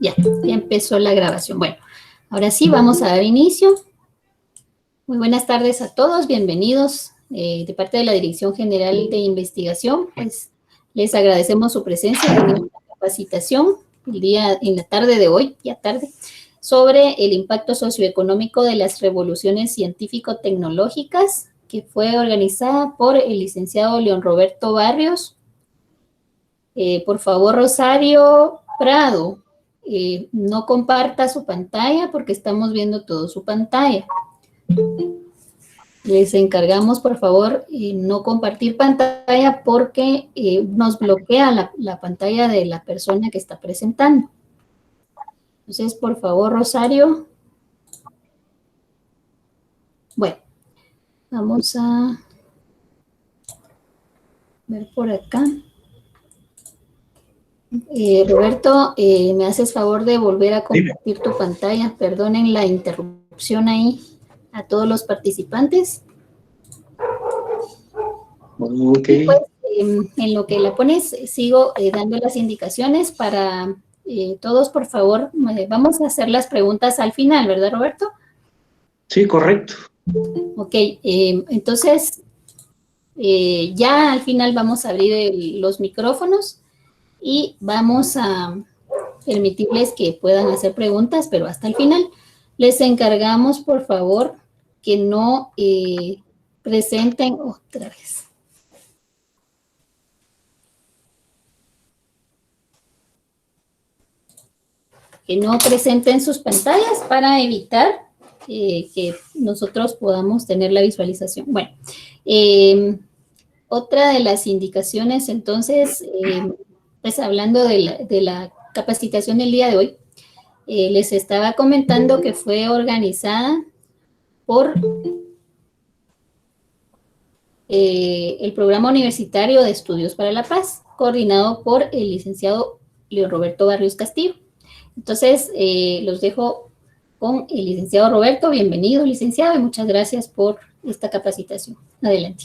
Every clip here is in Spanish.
Ya empezó la grabación. Bueno, ahora sí vamos a dar inicio. Muy buenas tardes a todos, bienvenidos de parte de la Dirección General de Investigación. Pues les agradecemos su presencia en esta capacitación en la tarde de hoy, ya tarde, sobre el impacto socioeconómico de las revoluciones científico-tecnológicas, que fue organizada por el licenciado León Roberto Barrios. Por favor, Rosario Prado, no comparta su pantalla porque estamos viendo todo su pantalla. Les encargamos, por favor, no compartir pantalla porque nos bloquea la pantalla de la persona que está presentando. Entonces, por favor, Rosario. Bueno, vamos a ver por acá. Roberto, ¿me haces favor de volver a compartir tu pantalla? Perdonen la interrupción ahí a todos los participantes. Okay. Y pues, en lo que la pones, sigo dando las indicaciones para todos, por favor. Vamos a hacer las preguntas al final, ¿verdad, Roberto? Sí, correcto. Ok, entonces, ya al final vamos a abrir los micrófonos y vamos a permitirles que puedan hacer preguntas, pero hasta el final. Les encargamos, por favor, que no presenten otra vez. Que no presenten sus pantallas para evitar que nosotros podamos tener la visualización. Bueno, otra de las indicaciones, entonces, pues hablando de la capacitación del día de hoy, les estaba comentando que fue organizada por el Programa Universitario de Estudios para la Paz, coordinado por el licenciado León Roberto Barrios Castillo. Entonces, los dejo con el licenciado Roberto. Bienvenido, licenciado, y muchas gracias por esta capacitación. Adelante.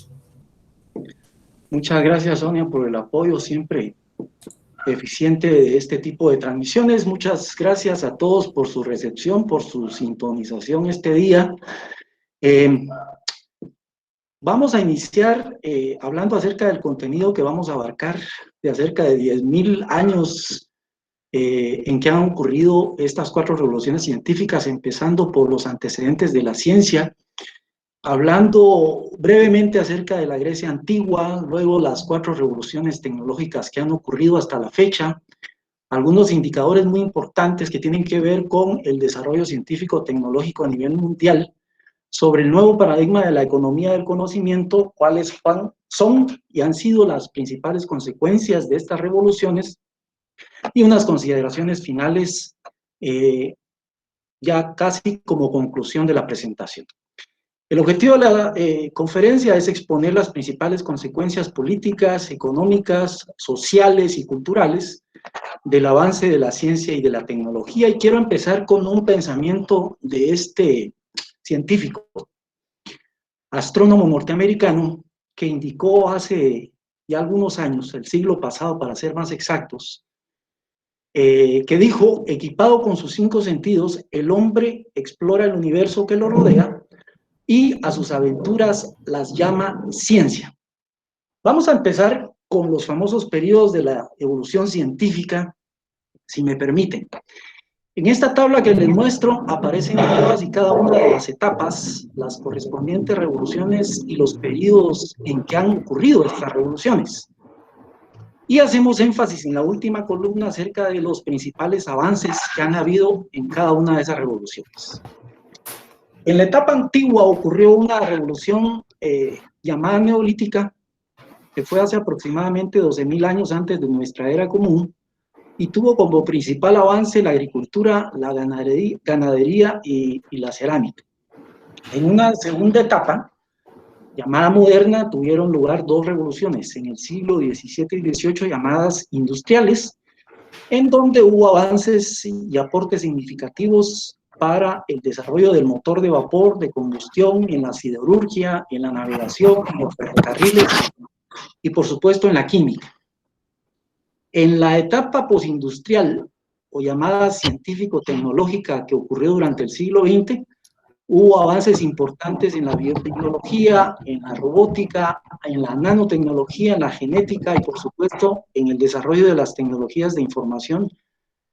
Muchas gracias, Sonia, por el apoyo siempre eficiente de este tipo de transmisiones. Muchas gracias a todos por su recepción, por su sintonización este día. Vamos a iniciar hablando acerca del contenido que vamos a abarcar de acerca de 10.000 años en que han ocurrido estas 4 revoluciones científicas, empezando por los antecedentes de la ciencia, hablando brevemente acerca de la Grecia antigua, luego las 4 revoluciones tecnológicas que han ocurrido hasta la fecha, algunos indicadores muy importantes que tienen que ver con el desarrollo científico-tecnológico a nivel mundial, sobre el nuevo paradigma de la economía del conocimiento, cuáles son y han sido las principales consecuencias de estas revoluciones, y unas consideraciones finales ya casi como conclusión de la presentación. El objetivo de la conferencia es exponer las principales consecuencias políticas, económicas, sociales y culturales del avance de la ciencia y de la tecnología, y quiero empezar con un pensamiento de este científico, astrónomo norteamericano, que indicó hace ya algunos años, el siglo pasado para ser más exactos, que dijo: equipado con sus 5 sentidos, el hombre explora el universo que lo rodea y a sus aventuras las llama ciencia. Vamos a empezar con los famosos periodos de la evolución científica, si me permiten. En esta tabla que les muestro aparecen todas y cada una de las etapas, las correspondientes revoluciones y los periodos en que han ocurrido estas revoluciones. Y hacemos énfasis en la última columna acerca de los principales avances que han habido en cada una de esas revoluciones. En la etapa antigua ocurrió una revolución llamada neolítica, que fue hace aproximadamente 12.000 años antes de nuestra era común, y tuvo como principal avance la agricultura, la ganadería y la cerámica. En una segunda etapa, llamada moderna, tuvieron lugar 2 revoluciones en el siglo XVII y XVIII llamadas industriales, en donde hubo avances y aportes significativos para el desarrollo del motor de vapor de combustión en la siderurgia, en la navegación, en los ferrocarriles y por supuesto en la química. En la etapa postindustrial o llamada científico-tecnológica que ocurrió durante el siglo XX, hubo avances importantes en la biotecnología, en la robótica, en la nanotecnología, en la genética y, por supuesto, en el desarrollo de las tecnologías de información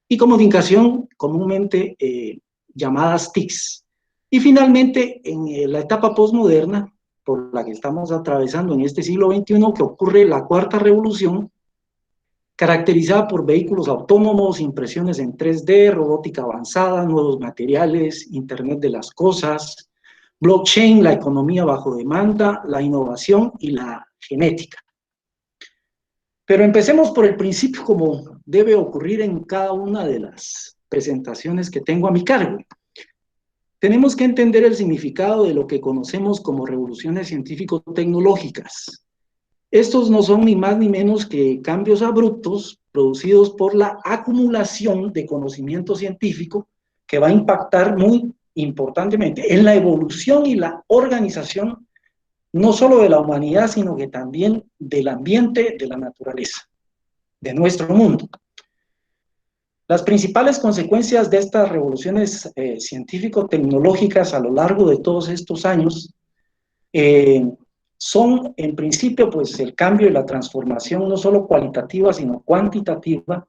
y comunicación, comúnmente llamadas TICs. Y finalmente, en la etapa postmoderna, por la que estamos atravesando en este siglo XXI, que ocurre la cuarta revolución, caracterizada por vehículos autónomos, impresiones en 3D, robótica avanzada, nuevos materiales, Internet de las cosas, blockchain, la economía bajo demanda, la innovación y la genética. Pero empecemos por el principio, como debe ocurrir en cada una de las presentaciones que tengo a mi cargo. Tenemos que entender el significado de lo que conocemos como revoluciones científico-tecnológicas. Estos no son ni más ni menos que cambios abruptos producidos por la acumulación de conocimiento científico que va a impactar muy importantemente en la evolución y la organización no solo de la humanidad, sino que también del ambiente, de la naturaleza, de nuestro mundo. Las principales consecuencias de estas revoluciones científico-tecnológicas a lo largo de todos estos años son, en principio, pues el cambio y la transformación no solo cualitativa, sino cuantitativa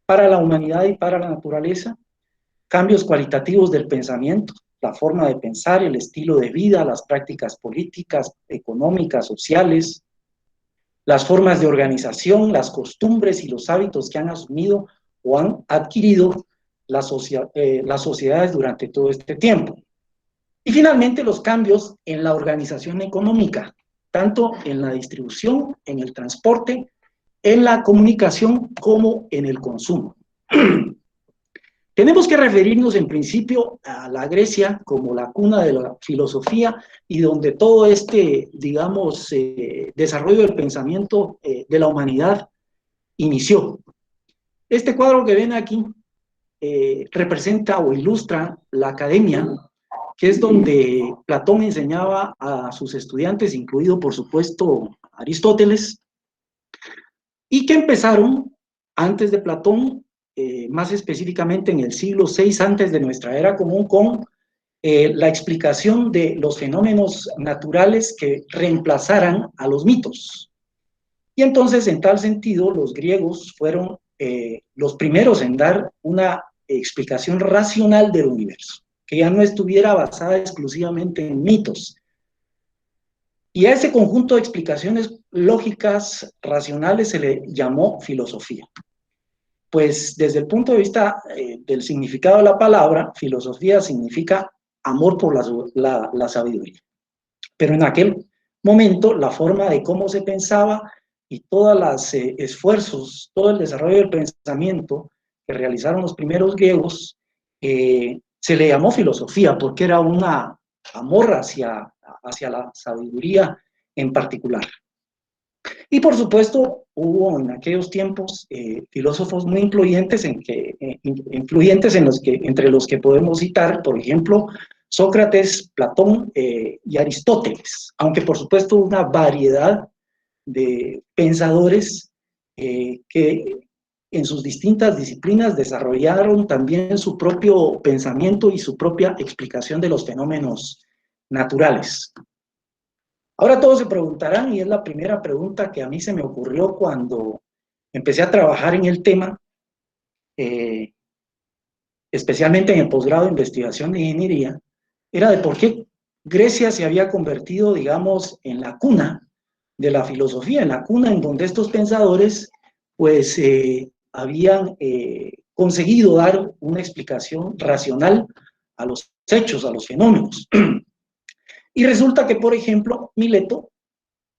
para la humanidad y para la naturaleza, cambios cualitativos del pensamiento, la forma de pensar, el estilo de vida, las prácticas políticas, económicas, sociales, las formas de organización, las costumbres y los hábitos que han asumido o han adquirido las sociedades durante todo este tiempo. Y finalmente los cambios en la organización económica, tanto en la distribución, en el transporte, en la comunicación como en el consumo. Tenemos que referirnos en principio a la Grecia como la cuna de la filosofía y donde todo este, digamos, desarrollo del pensamiento de la humanidad inició. Este cuadro que ven aquí representa o ilustra la academia, que es donde Platón enseñaba a sus estudiantes, incluido por supuesto Aristóteles, y que empezaron antes de Platón, más específicamente en el siglo VI antes de nuestra era común, con la explicación de los fenómenos naturales que reemplazaran a los mitos. Y entonces, en tal sentido, los griegos fueron los primeros en dar una explicación racional del universo, que ya no estuviera basada exclusivamente en mitos. Y a ese conjunto de explicaciones lógicas, racionales, se le llamó filosofía. Pues desde el punto de vista del significado de la palabra, filosofía significa amor por la sabiduría. Pero en aquel momento, la forma de cómo se pensaba y todos los esfuerzos, todo el desarrollo del pensamiento que realizaron los primeros griegos, se le llamó filosofía porque era un amor hacia la sabiduría en particular. Y por supuesto, hubo en aquellos tiempos filósofos muy influyentes, entre los que podemos citar, por ejemplo, Sócrates, Platón y Aristóteles, aunque por supuesto una variedad de pensadores que en sus distintas disciplinas desarrollaron también su propio pensamiento y su propia explicación de los fenómenos naturales. Ahora todos se preguntarán, y es la primera pregunta que a mí se me ocurrió cuando empecé a trabajar en el tema, especialmente en el posgrado de investigación de ingeniería, era de por qué Grecia se había convertido, digamos, en la cuna de la filosofía, en la cuna en donde estos pensadores, pues, habían conseguido dar una explicación racional a los hechos, a los fenómenos. Y resulta que, por ejemplo, Mileto,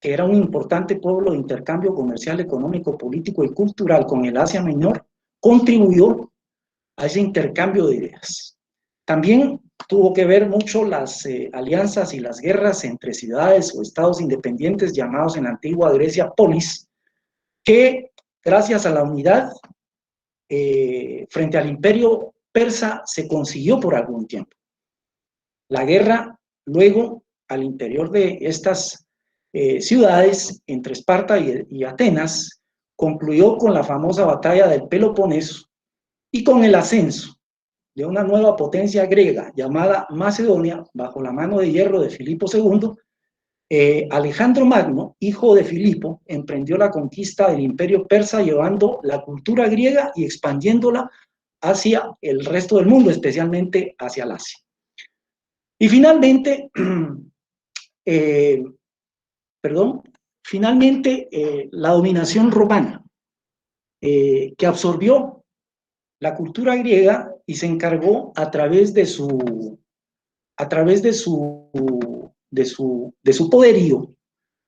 que era un importante pueblo de intercambio comercial, económico, político y cultural con el Asia Menor, contribuyó a ese intercambio de ideas. También tuvo que ver mucho las alianzas y las guerras entre ciudades o estados independientes llamados en la antigua Grecia polis, que gracias a la unidad frente al imperio persa se consiguió por algún tiempo. La guerra luego al interior de estas ciudades entre Esparta y Atenas concluyó con la famosa batalla del Peloponeso y con el ascenso de una nueva potencia griega llamada Macedonia, bajo la mano de hierro de Filipo II, Alejandro Magno, hijo de Filipo, emprendió la conquista del imperio persa llevando la cultura griega y expandiéndola hacia el resto del mundo, especialmente hacia el Asia. Y finalmente, la dominación romana, que absorbió la cultura griega y se encargó a través de su poderío,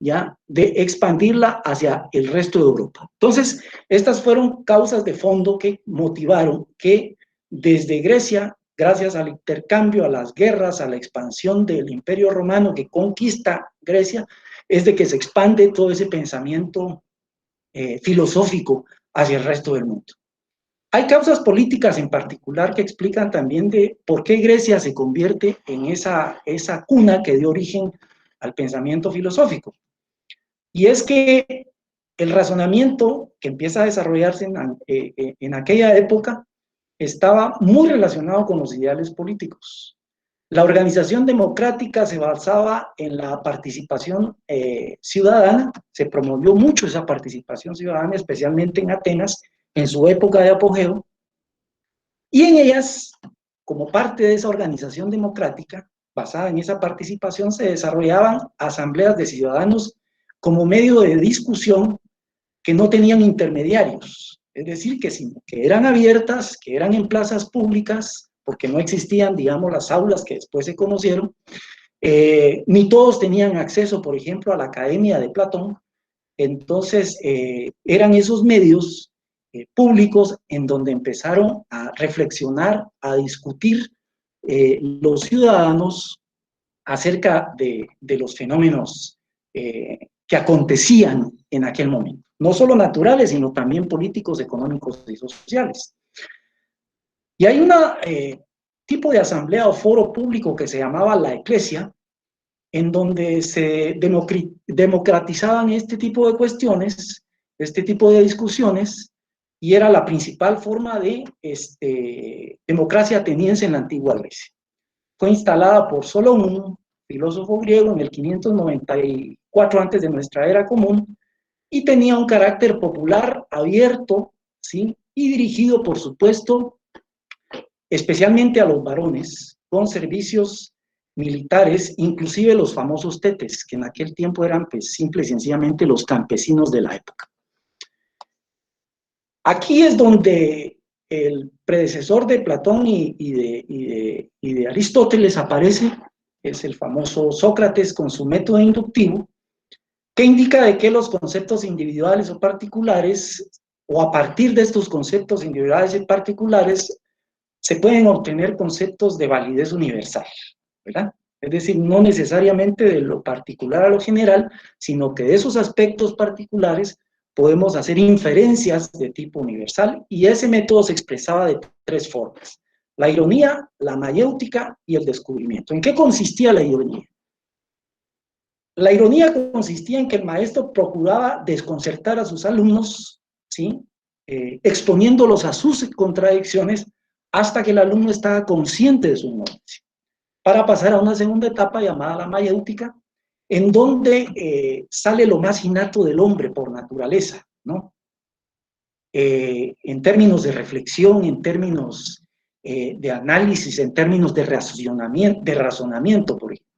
¿ya?, de expandirla hacia el resto de Europa. Entonces, estas fueron causas de fondo que motivaron que desde Grecia, gracias al intercambio, a las guerras, a la expansión del Imperio Romano que conquista Grecia, es de que se expande todo ese pensamiento filosófico hacia el resto del mundo. Hay causas políticas en particular que explican también de por qué Grecia se convierte en esa cuna que dio origen al pensamiento filosófico. Y es que el razonamiento que empieza a desarrollarse en aquella época estaba muy relacionado con los ideales políticos. La organización democrática se basaba en la participación ciudadana, se promovió mucho esa participación ciudadana, especialmente en Atenas, en su época de apogeo, y en ellas, como parte de esa organización democrática, basada en esa participación, se desarrollaban asambleas de ciudadanos como medio de discusión que no tenían intermediarios, es decir, que eran abiertas, que eran en plazas públicas, porque no existían, digamos, las aulas que después se conocieron, ni todos tenían acceso, por ejemplo, a la Academia de Platón. Entonces, eran esos medios públicos en donde empezaron a reflexionar, a discutir los ciudadanos acerca de los fenómenos que acontecían en aquel momento, no solo naturales, sino también políticos, económicos y sociales. Y hay un tipo de asamblea o foro público que se llamaba la Eclesia, en donde se democratizaban este tipo de cuestiones, este tipo de discusiones, y era la principal forma de democracia ateniense en la antigua Grecia. Fue instalada por Solón, filósofo griego, en el 594 antes de nuestra era común, y tenía un carácter popular, abierto, ¿sí?, y dirigido, por supuesto, especialmente a los varones, con servicios militares, inclusive los famosos tetes, que en aquel tiempo eran, pues, simple y sencillamente los campesinos de la época. Aquí es donde el predecesor de Platón y de Aristóteles aparece, es el famoso Sócrates con su método inductivo, que indica de que los conceptos individuales o particulares, o a partir de estos conceptos individuales y particulares, se pueden obtener conceptos de validez universal, ¿verdad? Es decir, no necesariamente de lo particular a lo general, sino que de esos aspectos particulares podemos hacer inferencias de tipo universal, y ese método se expresaba de tres formas: la ironía, la mayéutica y el descubrimiento. ¿En qué consistía la ironía? La ironía consistía en que el maestro procuraba desconcertar a sus alumnos, ¿sí?, exponiéndolos a sus contradicciones hasta que el alumno estaba consciente de su ignorancia, para pasar a una segunda etapa llamada la mayéutica, en donde sale lo más innato del hombre por naturaleza, ¿no? En términos de reflexión, en términos de análisis, en términos de razonamiento, por ejemplo,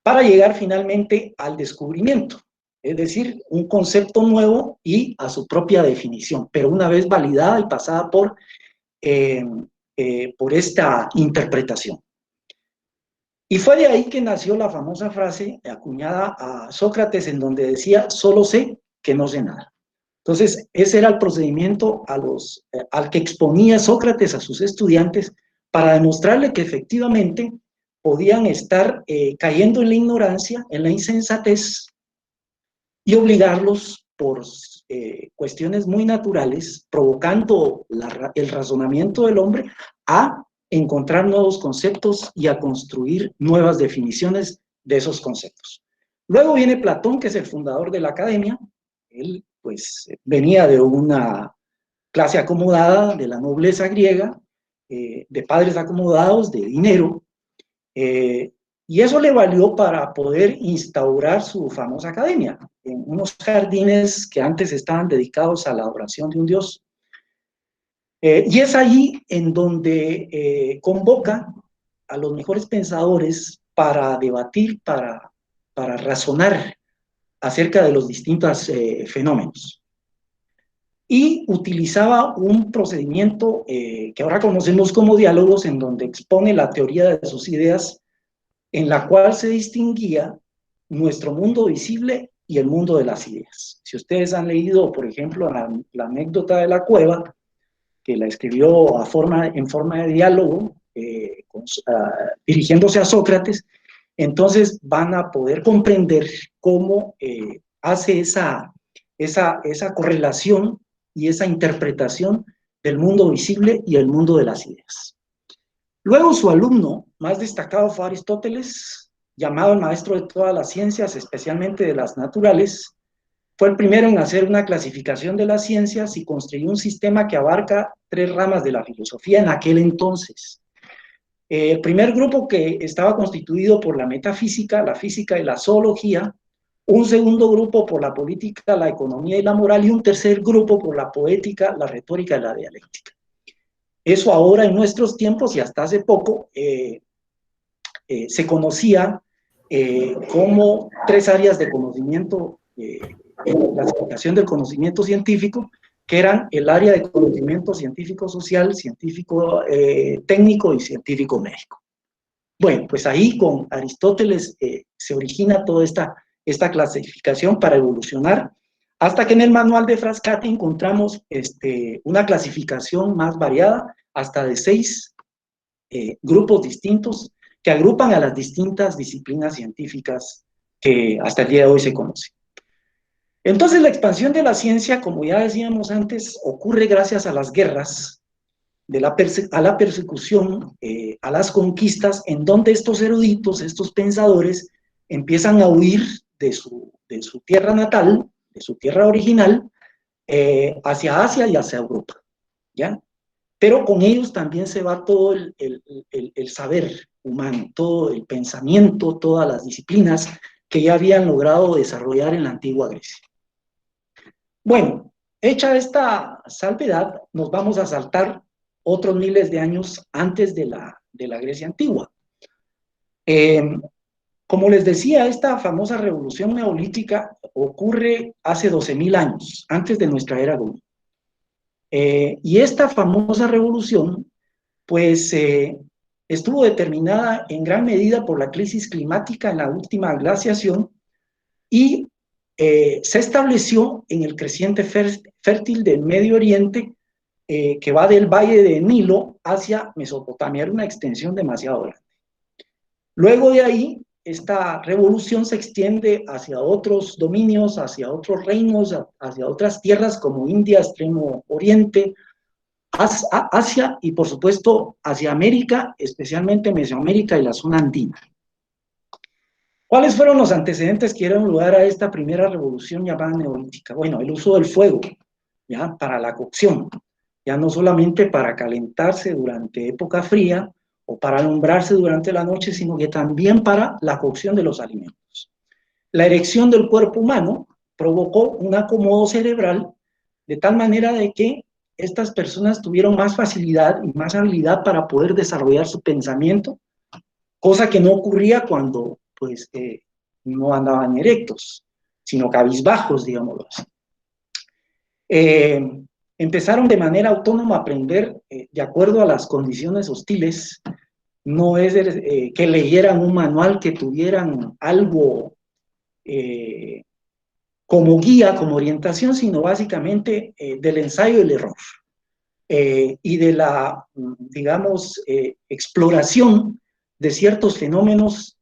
para llegar finalmente al descubrimiento, es decir, un concepto nuevo y a su propia definición, pero una vez validada y pasada por esta interpretación. Y fue de ahí que nació la famosa frase acuñada a Sócrates, en donde decía: solo sé que no sé nada. Entonces, ese era el procedimiento al que exponía Sócrates a sus estudiantes, para demostrarle que efectivamente podían estar cayendo en la ignorancia, en la insensatez, y obligarlos por cuestiones muy naturales, provocando el razonamiento del hombre, a encontrar nuevos conceptos y a construir nuevas definiciones de esos conceptos. Luego viene Platón, que es el fundador de la academia. Él, pues, venía de una clase acomodada, de la nobleza griega, de padres acomodados, de dinero, y eso le valió para poder instaurar su famosa academia, en unos jardines que antes estaban dedicados a la adoración de un dios. Y es allí en donde convoca a los mejores pensadores para debatir, para razonar acerca de los distintos fenómenos. Y utilizaba un procedimiento que ahora conocemos como diálogos, en donde expone la teoría de sus ideas, en la cual se distinguía nuestro mundo visible y el mundo de las ideas. Si ustedes han leído, por ejemplo, la anécdota de la cueva, que la escribió en forma de diálogo, dirigiéndose a Sócrates, entonces van a poder comprender cómo hace esa correlación y esa interpretación del mundo visible y el mundo de las ideas. Luego su alumno más destacado fue Aristóteles, llamado el maestro de todas las ciencias, especialmente de las naturales. Fue el primero en hacer una clasificación de las ciencias y construyó un sistema que abarca 3 ramas de la filosofía en aquel entonces. El primer grupo, que estaba constituido por la metafísica, la física y la zoología; un segundo grupo por la política, la economía y la moral; y un tercer grupo por la poética, la retórica y la dialéctica. Eso ahora, en nuestros tiempos y hasta hace poco, se conocía como 3 áreas de conocimiento, la clasificación del conocimiento científico, que eran el área de conocimiento científico social, científico técnico y científico médico. Bueno, pues ahí con Aristóteles se origina toda esta clasificación para evolucionar, hasta que en el manual de Frascati encontramos una clasificación más variada, hasta de 6 grupos distintos que agrupan a las distintas disciplinas científicas que hasta el día de hoy se conocen. Entonces, la expansión de la ciencia, como ya decíamos antes, ocurre gracias a las guerras, a la persecución, a las conquistas, en donde estos eruditos, estos pensadores, empiezan a huir de su tierra natal, de su tierra original, hacia Asia y hacia Europa, ¿ya? Pero con ellos también se va todo el saber humano, todo el pensamiento, todas las disciplinas que ya habían logrado desarrollar en la antigua Grecia. Bueno, hecha esta salvedad, nos vamos a saltar otros miles de años antes de la Grecia antigua. Como les decía, esta famosa revolución neolítica ocurre hace 12.000 años, antes de nuestra era común. Y esta famosa revolución, pues, estuvo determinada en gran medida por la crisis climática en la última glaciación, y se estableció en el creciente fértil del Medio Oriente, que va del valle de Nilo hacia Mesopotamia. Era una extensión demasiado grande. Luego de ahí, esta revolución se extiende hacia otros dominios, hacia otros reinos, hacia otras tierras como India, Extremo Oriente, Asia y, por supuesto, hacia América, especialmente Mesoamérica y la zona andina. ¿Cuáles fueron los antecedentes que dieron lugar a esta primera revolución llamada neolítica? Bueno, el uso del fuego, ¿ya? Para la cocción, ya no solamente para calentarse durante época fría o para alumbrarse durante la noche, sino que también para la cocción de los alimentos. La erección del cuerpo humano provocó un acomodo cerebral, de tal manera de que estas personas tuvieron más facilidad y más habilidad para poder desarrollar su pensamiento, cosa que no ocurría cuando pues no andaban erectos, sino cabizbajos, digámoslo así. Empezaron de manera autónoma a aprender de acuerdo a las condiciones hostiles. No es que leyeran un manual, que tuvieran algo como guía, como orientación, sino básicamente del ensayo y el error, y de la, digamos, exploración de ciertos fenómenos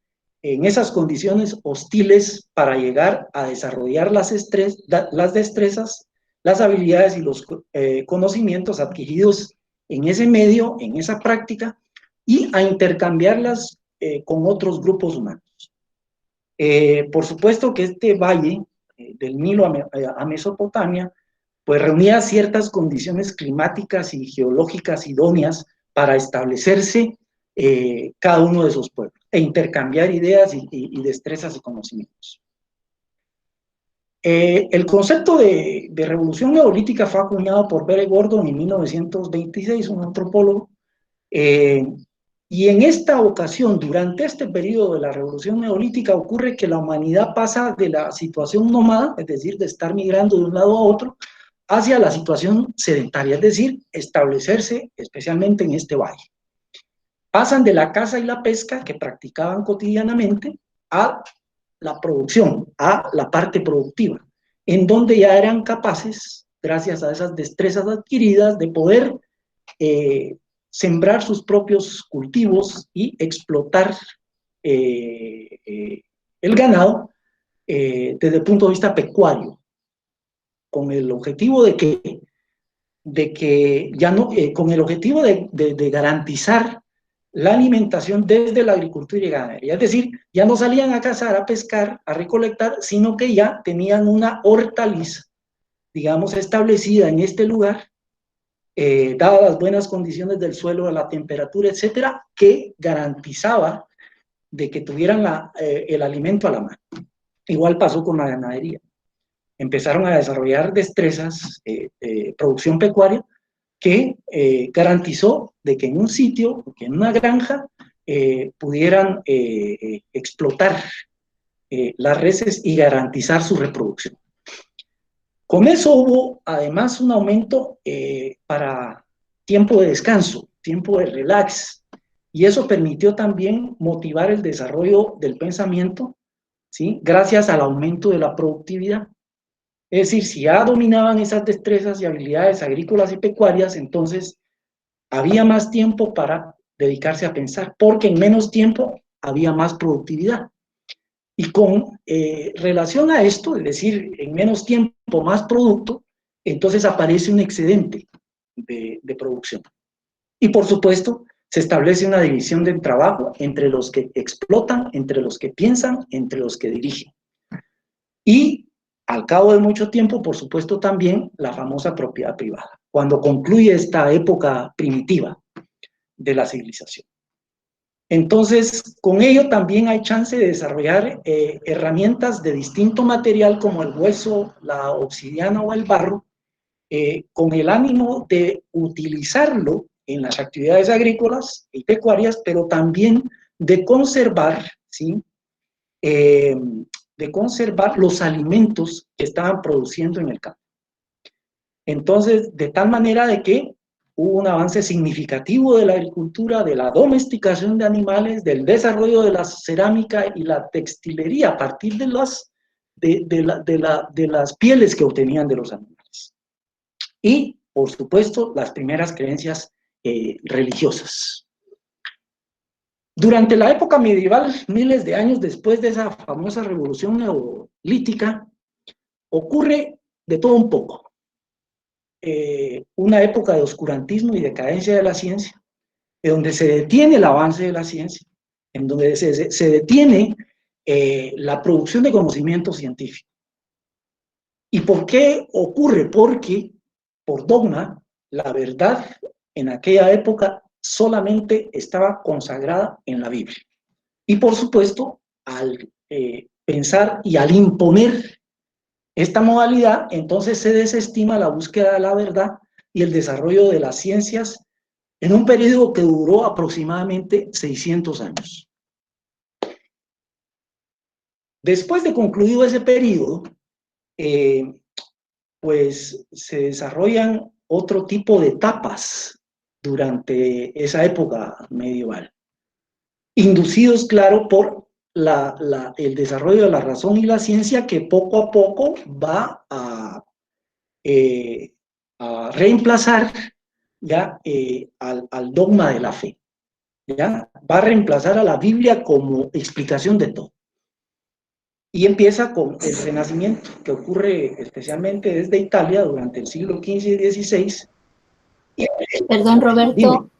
en esas condiciones hostiles, para llegar a desarrollar las destrezas, las habilidades y los conocimientos adquiridos en ese medio, en esa práctica, y a intercambiarlas con otros grupos humanos. Por supuesto que este valle del Nilo a Mesopotamia pues reunía ciertas condiciones climáticas y geológicas idóneas para establecerse cada uno de esos pueblos e intercambiar ideas y destrezas y conocimientos. El concepto de revolución neolítica fue acuñado por Barry Gordon en 1926, un antropólogo, y en esta ocasión, durante este periodo de la revolución neolítica, ocurre que la humanidad pasa de la situación nómada, es decir, de estar migrando de un lado a otro, hacia la situación sedentaria, es decir, establecerse especialmente en este valle. Pasan de la caza y la pesca que practicaban cotidianamente a la producción, a la parte productiva, en donde ya eran capaces, gracias a esas destrezas adquiridas, de poder sembrar sus propios cultivos y explotar el ganado desde el punto de vista pecuario, con el objetivo de que ya no, con el objetivo de garantizar la alimentación desde la agricultura y ganadería. Es decir, ya no salían a cazar, a pescar, a recolectar, sino que ya tenían una hortaliza, digamos, establecida en este lugar, dadas las buenas condiciones del suelo, de la temperatura, etcétera, que garantizaba de que tuvieran el alimento a la mano. Igual pasó con la ganadería. Empezaron a desarrollar destrezas, producción pecuaria, que garantizó de que en un sitio, que en una granja, pudieran explotar las reses y garantizar su reproducción. Con eso hubo además un aumento para tiempo de descanso, tiempo de relax, y eso permitió también motivar el desarrollo del pensamiento, ¿sí? Gracias al aumento de la productividad. Es decir, si ya dominaban esas destrezas y habilidades agrícolas y pecuarias, entonces había más tiempo para dedicarse a pensar, porque en menos tiempo había más productividad. Y con relación a esto, es decir, en menos tiempo más producto, entonces aparece un excedente de producción. Y por supuesto, se establece una división del trabajo entre los que explotan, entre los que piensan, entre los que dirigen. Y al cabo de mucho tiempo, por supuesto, también la famosa propiedad privada, cuando concluye esta época primitiva de la civilización. Entonces, con ello también hay chance de desarrollar herramientas de distinto material como el hueso, la obsidiana o el barro, con el ánimo de utilizarlo en las actividades agrícolas y pecuarias, pero también de conservar, ¿sí? De conservar los alimentos que estaban produciendo en el campo. Entonces, de tal manera de que hubo un avance significativo de la agricultura, de la domesticación de animales, del desarrollo de la cerámica y la textilería a partir de las pieles que obtenían de los animales. Y, por supuesto, las primeras creencias religiosas. Durante la época medieval, miles de años después de esa famosa revolución neolítica, ocurre de todo un poco. Una época de oscurantismo y decadencia de la ciencia, en donde se detiene el avance de la ciencia, en donde se detiene la producción de conocimiento científico. ¿Y por qué ocurre? Porque, por dogma, la verdad en aquella época solamente estaba consagrada en la Biblia. Y por supuesto, al pensar y al imponer esta modalidad, entonces se desestima la búsqueda de la verdad y el desarrollo de las ciencias en un periodo que duró aproximadamente 600 años. Después de concluido ese periodo, pues se desarrollan otro tipo de etapas durante esa época medieval, inducidos, claro, por el desarrollo de la razón y la ciencia, que poco a poco va a reemplazar ya al dogma de la fe, ya va a reemplazar a la Biblia como explicación de todo. Y empieza con el Renacimiento, que ocurre especialmente desde Italia durante el siglo XV y XVI. Perdón, Roberto. Dime.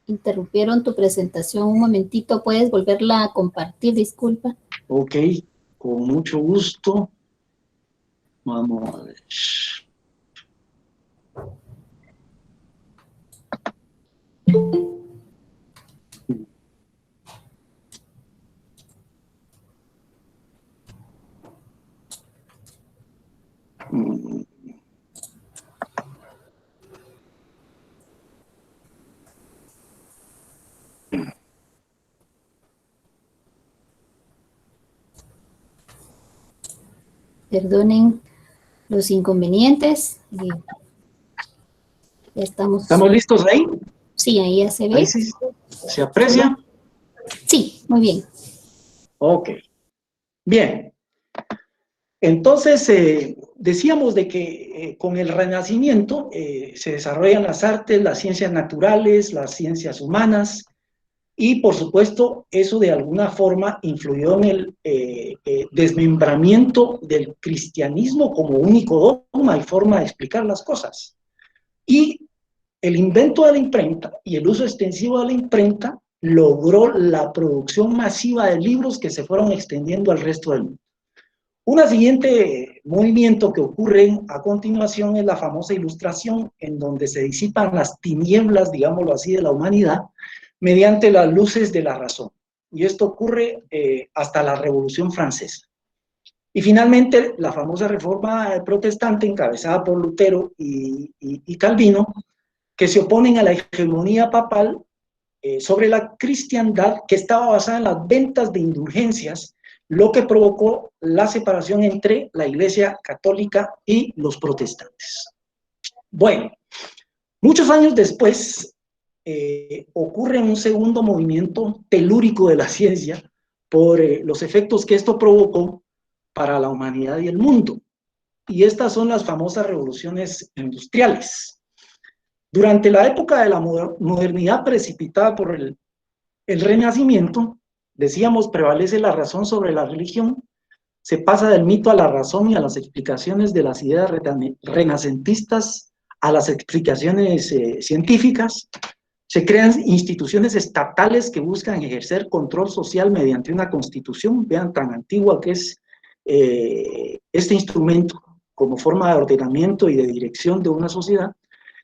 Interrumpieron tu presentación un momentito. ¿Puedes volverla a compartir? Disculpa. Ok, con mucho gusto. Vamos a ver. Perdonen los inconvenientes. Ya estamos. ¿Estamos listos ahí? Sí, ahí ya se ve. Ahí sí se aprecia. Sí, muy bien. Ok. Bien. Entonces, decíamos de que con el Renacimiento se desarrollan las artes, las ciencias naturales, las ciencias humanas, y por supuesto eso de alguna forma influyó en el desmembramiento del cristianismo como único dogma y forma de explicar las cosas. Y el invento de la imprenta y el uso extensivo de la imprenta logró la producción masiva de libros que se fueron extendiendo al resto del mundo. Un siguiente movimiento que ocurre a continuación es la famosa Ilustración, en donde se disipan las tinieblas, digámoslo así, de la humanidad mediante las luces de la razón. Y esto ocurre hasta la Revolución Francesa. Y finalmente, la famosa Reforma Protestante, encabezada por Lutero y Calvino, que se oponen a la hegemonía papal sobre la cristiandad, que estaba basada en las ventas de indulgencias, lo que provocó la separación entre la Iglesia católica y los protestantes. Bueno, muchos años después ocurre un segundo movimiento telúrico de la ciencia por los efectos que esto provocó para la humanidad y el mundo. Y estas son las famosas revoluciones industriales. Durante la época de la modernidad precipitada por el Renacimiento, decíamos, prevalece la razón sobre la religión, se pasa del mito a la razón y a las explicaciones de las ideas renacentistas a las explicaciones científicas, se crean instituciones estatales que buscan ejercer control social mediante una constitución, vean tan antigua que es este instrumento como forma de ordenamiento y de dirección de una sociedad.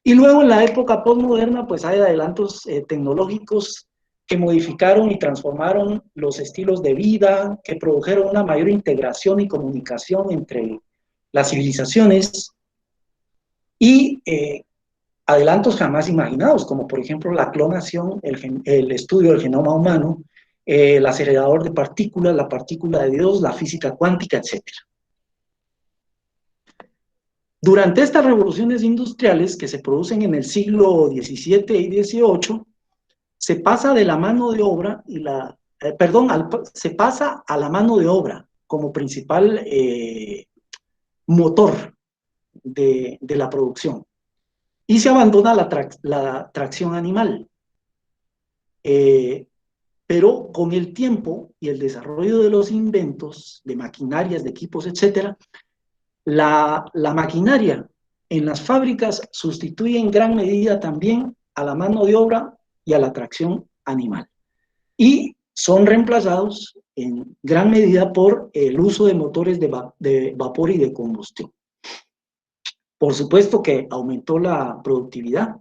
Y luego en la época postmoderna pues hay adelantos tecnológicos que modificaron y transformaron los estilos de vida, que produjeron una mayor integración y comunicación entre las civilizaciones y adelantos jamás imaginados, como por ejemplo la clonación, el estudio del genoma humano, el acelerador de partículas, la partícula de Dios, la física cuántica, etc. Durante estas revoluciones industriales que se producen en el siglo XVII y XVIII, se pasa de la mano de obra y se pasa a la mano de obra como principal motor de la producción y se abandona la tracción animal. Pero con el tiempo y el desarrollo de los inventos, de maquinarias, de equipos, etc., la maquinaria en las fábricas sustituye en gran medida también a la mano de obra y a la tracción animal. Y son reemplazados en gran medida por el uso de motores de vapor y de combustión. Por supuesto que aumentó la productividad.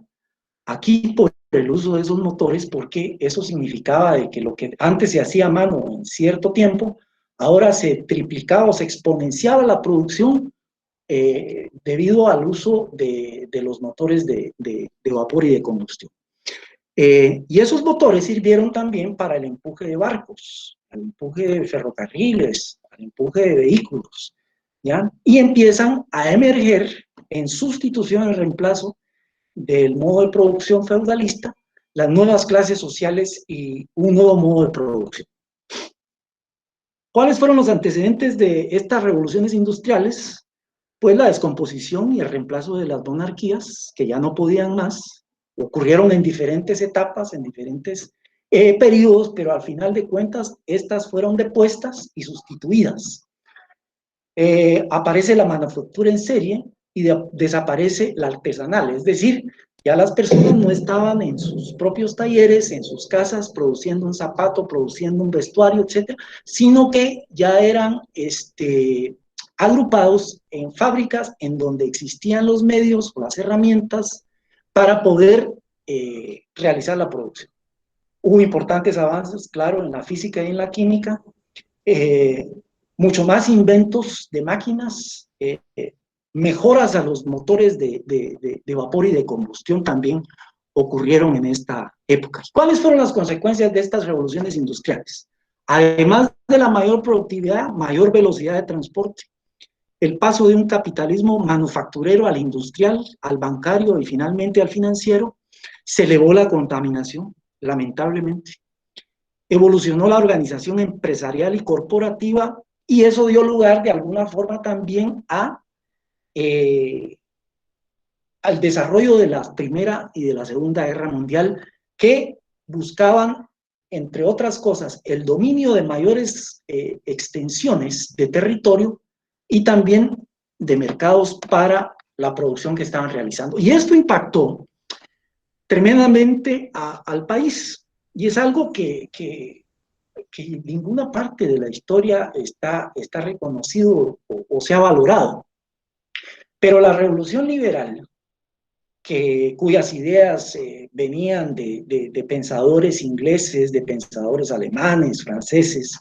Aquí por el uso de esos motores, porque eso significaba de que lo que antes se hacía a mano en cierto tiempo, ahora se triplicaba o se exponenciaba la producción debido al uso de los motores de vapor y de combustión. Y esos motores sirvieron también para el empuje de barcos, el empuje de ferrocarriles, el empuje de vehículos, ¿ya? Y empiezan a emerger en sustitución, en reemplazo del modo de producción feudalista, las nuevas clases sociales y un nuevo modo de producción. ¿Cuáles fueron los antecedentes de estas revoluciones industriales? Pues la descomposición y el reemplazo de las monarquías, que ya no podían más, ocurrieron en diferentes etapas, en diferentes periodos, pero al final de cuentas, estas fueron depuestas y sustituidas. Aparece la manufactura en serie y desaparece la artesanal, es decir, ya las personas no estaban en sus propios talleres, en sus casas, produciendo un zapato, produciendo un vestuario, etcétera, sino que ya eran agrupados en fábricas en donde existían los medios o las herramientas para poder realizar la producción. Hubo importantes avances, claro, en la física y en la química, mucho más inventos de máquinas, mejoras a los motores de vapor y de combustión también ocurrieron en esta época. ¿Cuáles fueron las consecuencias de estas revoluciones industriales? Además de la mayor productividad, mayor velocidad de transporte, el paso de un capitalismo manufacturero al industrial, al bancario y finalmente al financiero, se elevó la contaminación, lamentablemente. Evolucionó la organización empresarial y corporativa y eso dio lugar de alguna forma también al desarrollo de la Primera y de la Segunda Guerra Mundial, que buscaban, entre otras cosas, el dominio de mayores extensiones de territorio y también de mercados para la producción que estaban realizando. Y esto impactó tremendamente al país, y es algo que en ninguna parte de la historia está reconocido o se ha valorado. Pero la revolución liberal, cuyas ideas venían de pensadores ingleses, de pensadores alemanes, franceses,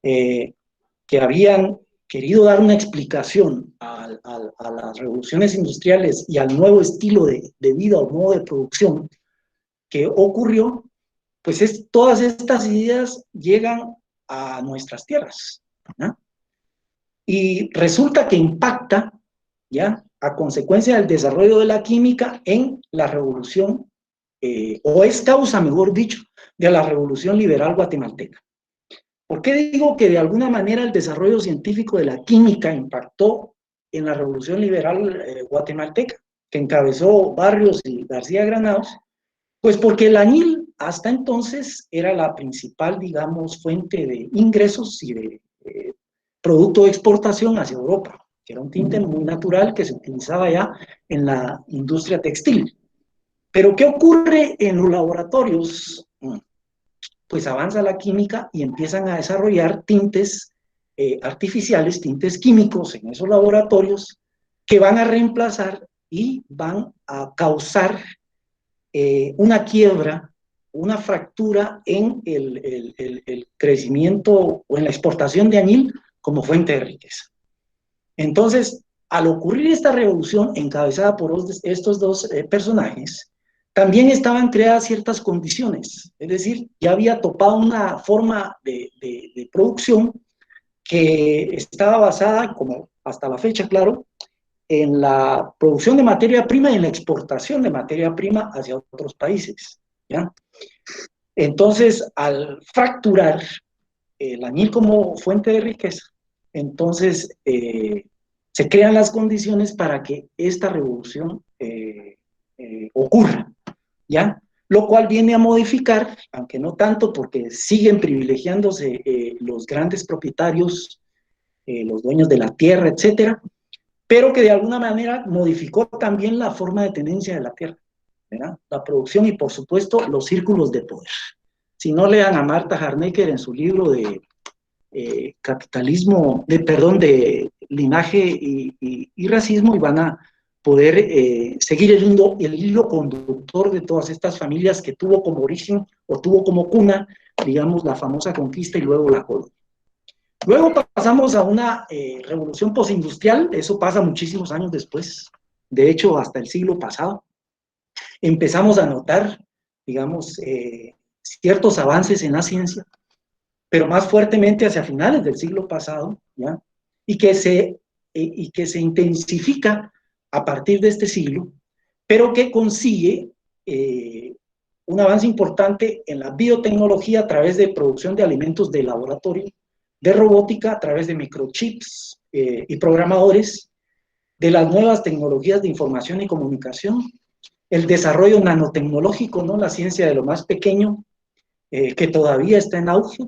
que habían querido dar una explicación a las revoluciones industriales y al nuevo estilo de vida o modo de producción que ocurrió, pues todas estas ideas llegan a nuestras tierras, ¿no? Y resulta que impacta, ¿ya?, a consecuencia del desarrollo de la química en la revolución, o es causa, mejor dicho, de la revolución liberal guatemalteca. ¿Por qué digo que de alguna manera el desarrollo científico de la química impactó en la revolución liberal guatemalteca, que encabezó Barrios y García Granados? Pues porque el añil hasta entonces era la principal, digamos, fuente de ingresos y de producto de exportación hacia Europa, que era un tinte muy natural que se utilizaba ya en la industria textil. Pero ¿qué ocurre en los laboratorios? Pues avanza la química y empiezan a desarrollar tintes artificiales, tintes químicos en esos laboratorios que van a reemplazar y van a causar una quiebra, una fractura en el crecimiento o en la exportación de añil como fuente de riqueza. Entonces, al ocurrir esta revolución encabezada por estos dos personajes, también estaban creadas ciertas condiciones, es decir, ya había topado una forma de producción que estaba basada, como hasta la fecha, claro, en la producción de materia prima y en la exportación de materia prima hacia otros países, ¿ya? Entonces, al fracturar el añil como fuente de riqueza, entonces se crean las condiciones para que esta revolución ocurra, ¿ya? Lo cual viene a modificar, aunque no tanto porque siguen privilegiándose los grandes propietarios, los dueños de la tierra, etcétera, pero que de alguna manera modificó también la forma de tenencia de la tierra, ¿verdad? La producción y, por supuesto, los círculos de poder. Si no, lean a Marta Harnecker en su libro de capitalismo, de linaje y racismo, y van a poder seguir el hilo conductor de todas estas familias que tuvo como origen o tuvo como cuna, digamos, la famosa conquista y luego la colonia. Luego pasamos a una revolución postindustrial, eso pasa muchísimos años después, de hecho hasta el siglo pasado. Empezamos a notar, digamos, ciertos avances en la ciencia, pero más fuertemente hacia finales del siglo pasado, ¿ya? Y que se intensifica a partir de este siglo, pero que consigue un avance importante en la biotecnología a través de producción de alimentos de laboratorio, de robótica a través de microchips y programadores, de las nuevas tecnologías de información y comunicación, el desarrollo nanotecnológico, ¿no?, la ciencia de lo más pequeño, que todavía está en auge,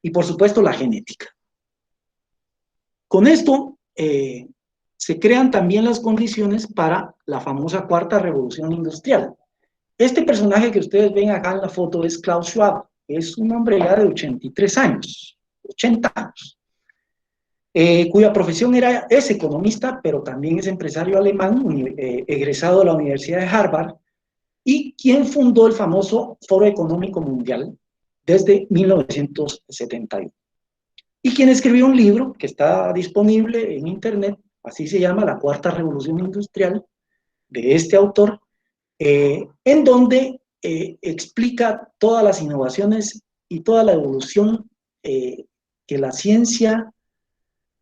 y por supuesto la genética. Con esto se crean también las condiciones para la famosa cuarta revolución industrial. Este personaje que ustedes ven acá en la foto es Klaus Schwab, es un hombre ya de 83 años, 80 años. cuya profesión es economista, pero también es empresario alemán, egresado de la Universidad de Harvard, y quien fundó el famoso Foro Económico Mundial desde 1971. Y quien escribió un libro que está disponible en internet, así se llama, La Cuarta Revolución Industrial, de este autor, en donde explica todas las innovaciones y toda la evolución que la ciencia,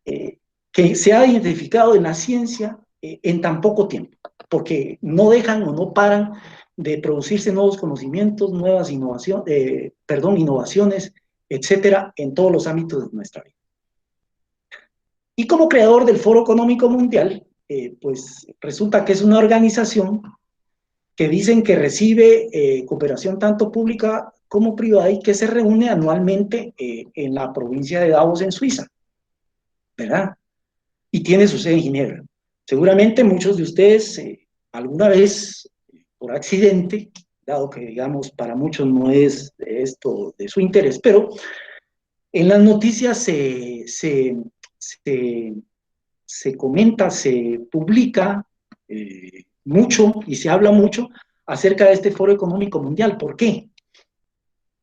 que se ha identificado en la ciencia en tan poco tiempo, porque no dejan o no paran de producirse nuevos conocimientos, nuevas innovaciones, etcétera, en todos los ámbitos de nuestra vida. Y como creador del Foro Económico Mundial, pues resulta que es una organización que dicen que recibe cooperación tanto pública como privada y que se reúne anualmente en la provincia de Davos, en Suiza, ¿verdad? Y tiene su sede en Ginebra. Seguramente muchos de ustedes alguna vez, por accidente, dado que digamos para muchos no es esto de su interés, pero en las noticias se comenta, se publica mucho y se habla mucho acerca de este Foro Económico Mundial. ¿Por qué?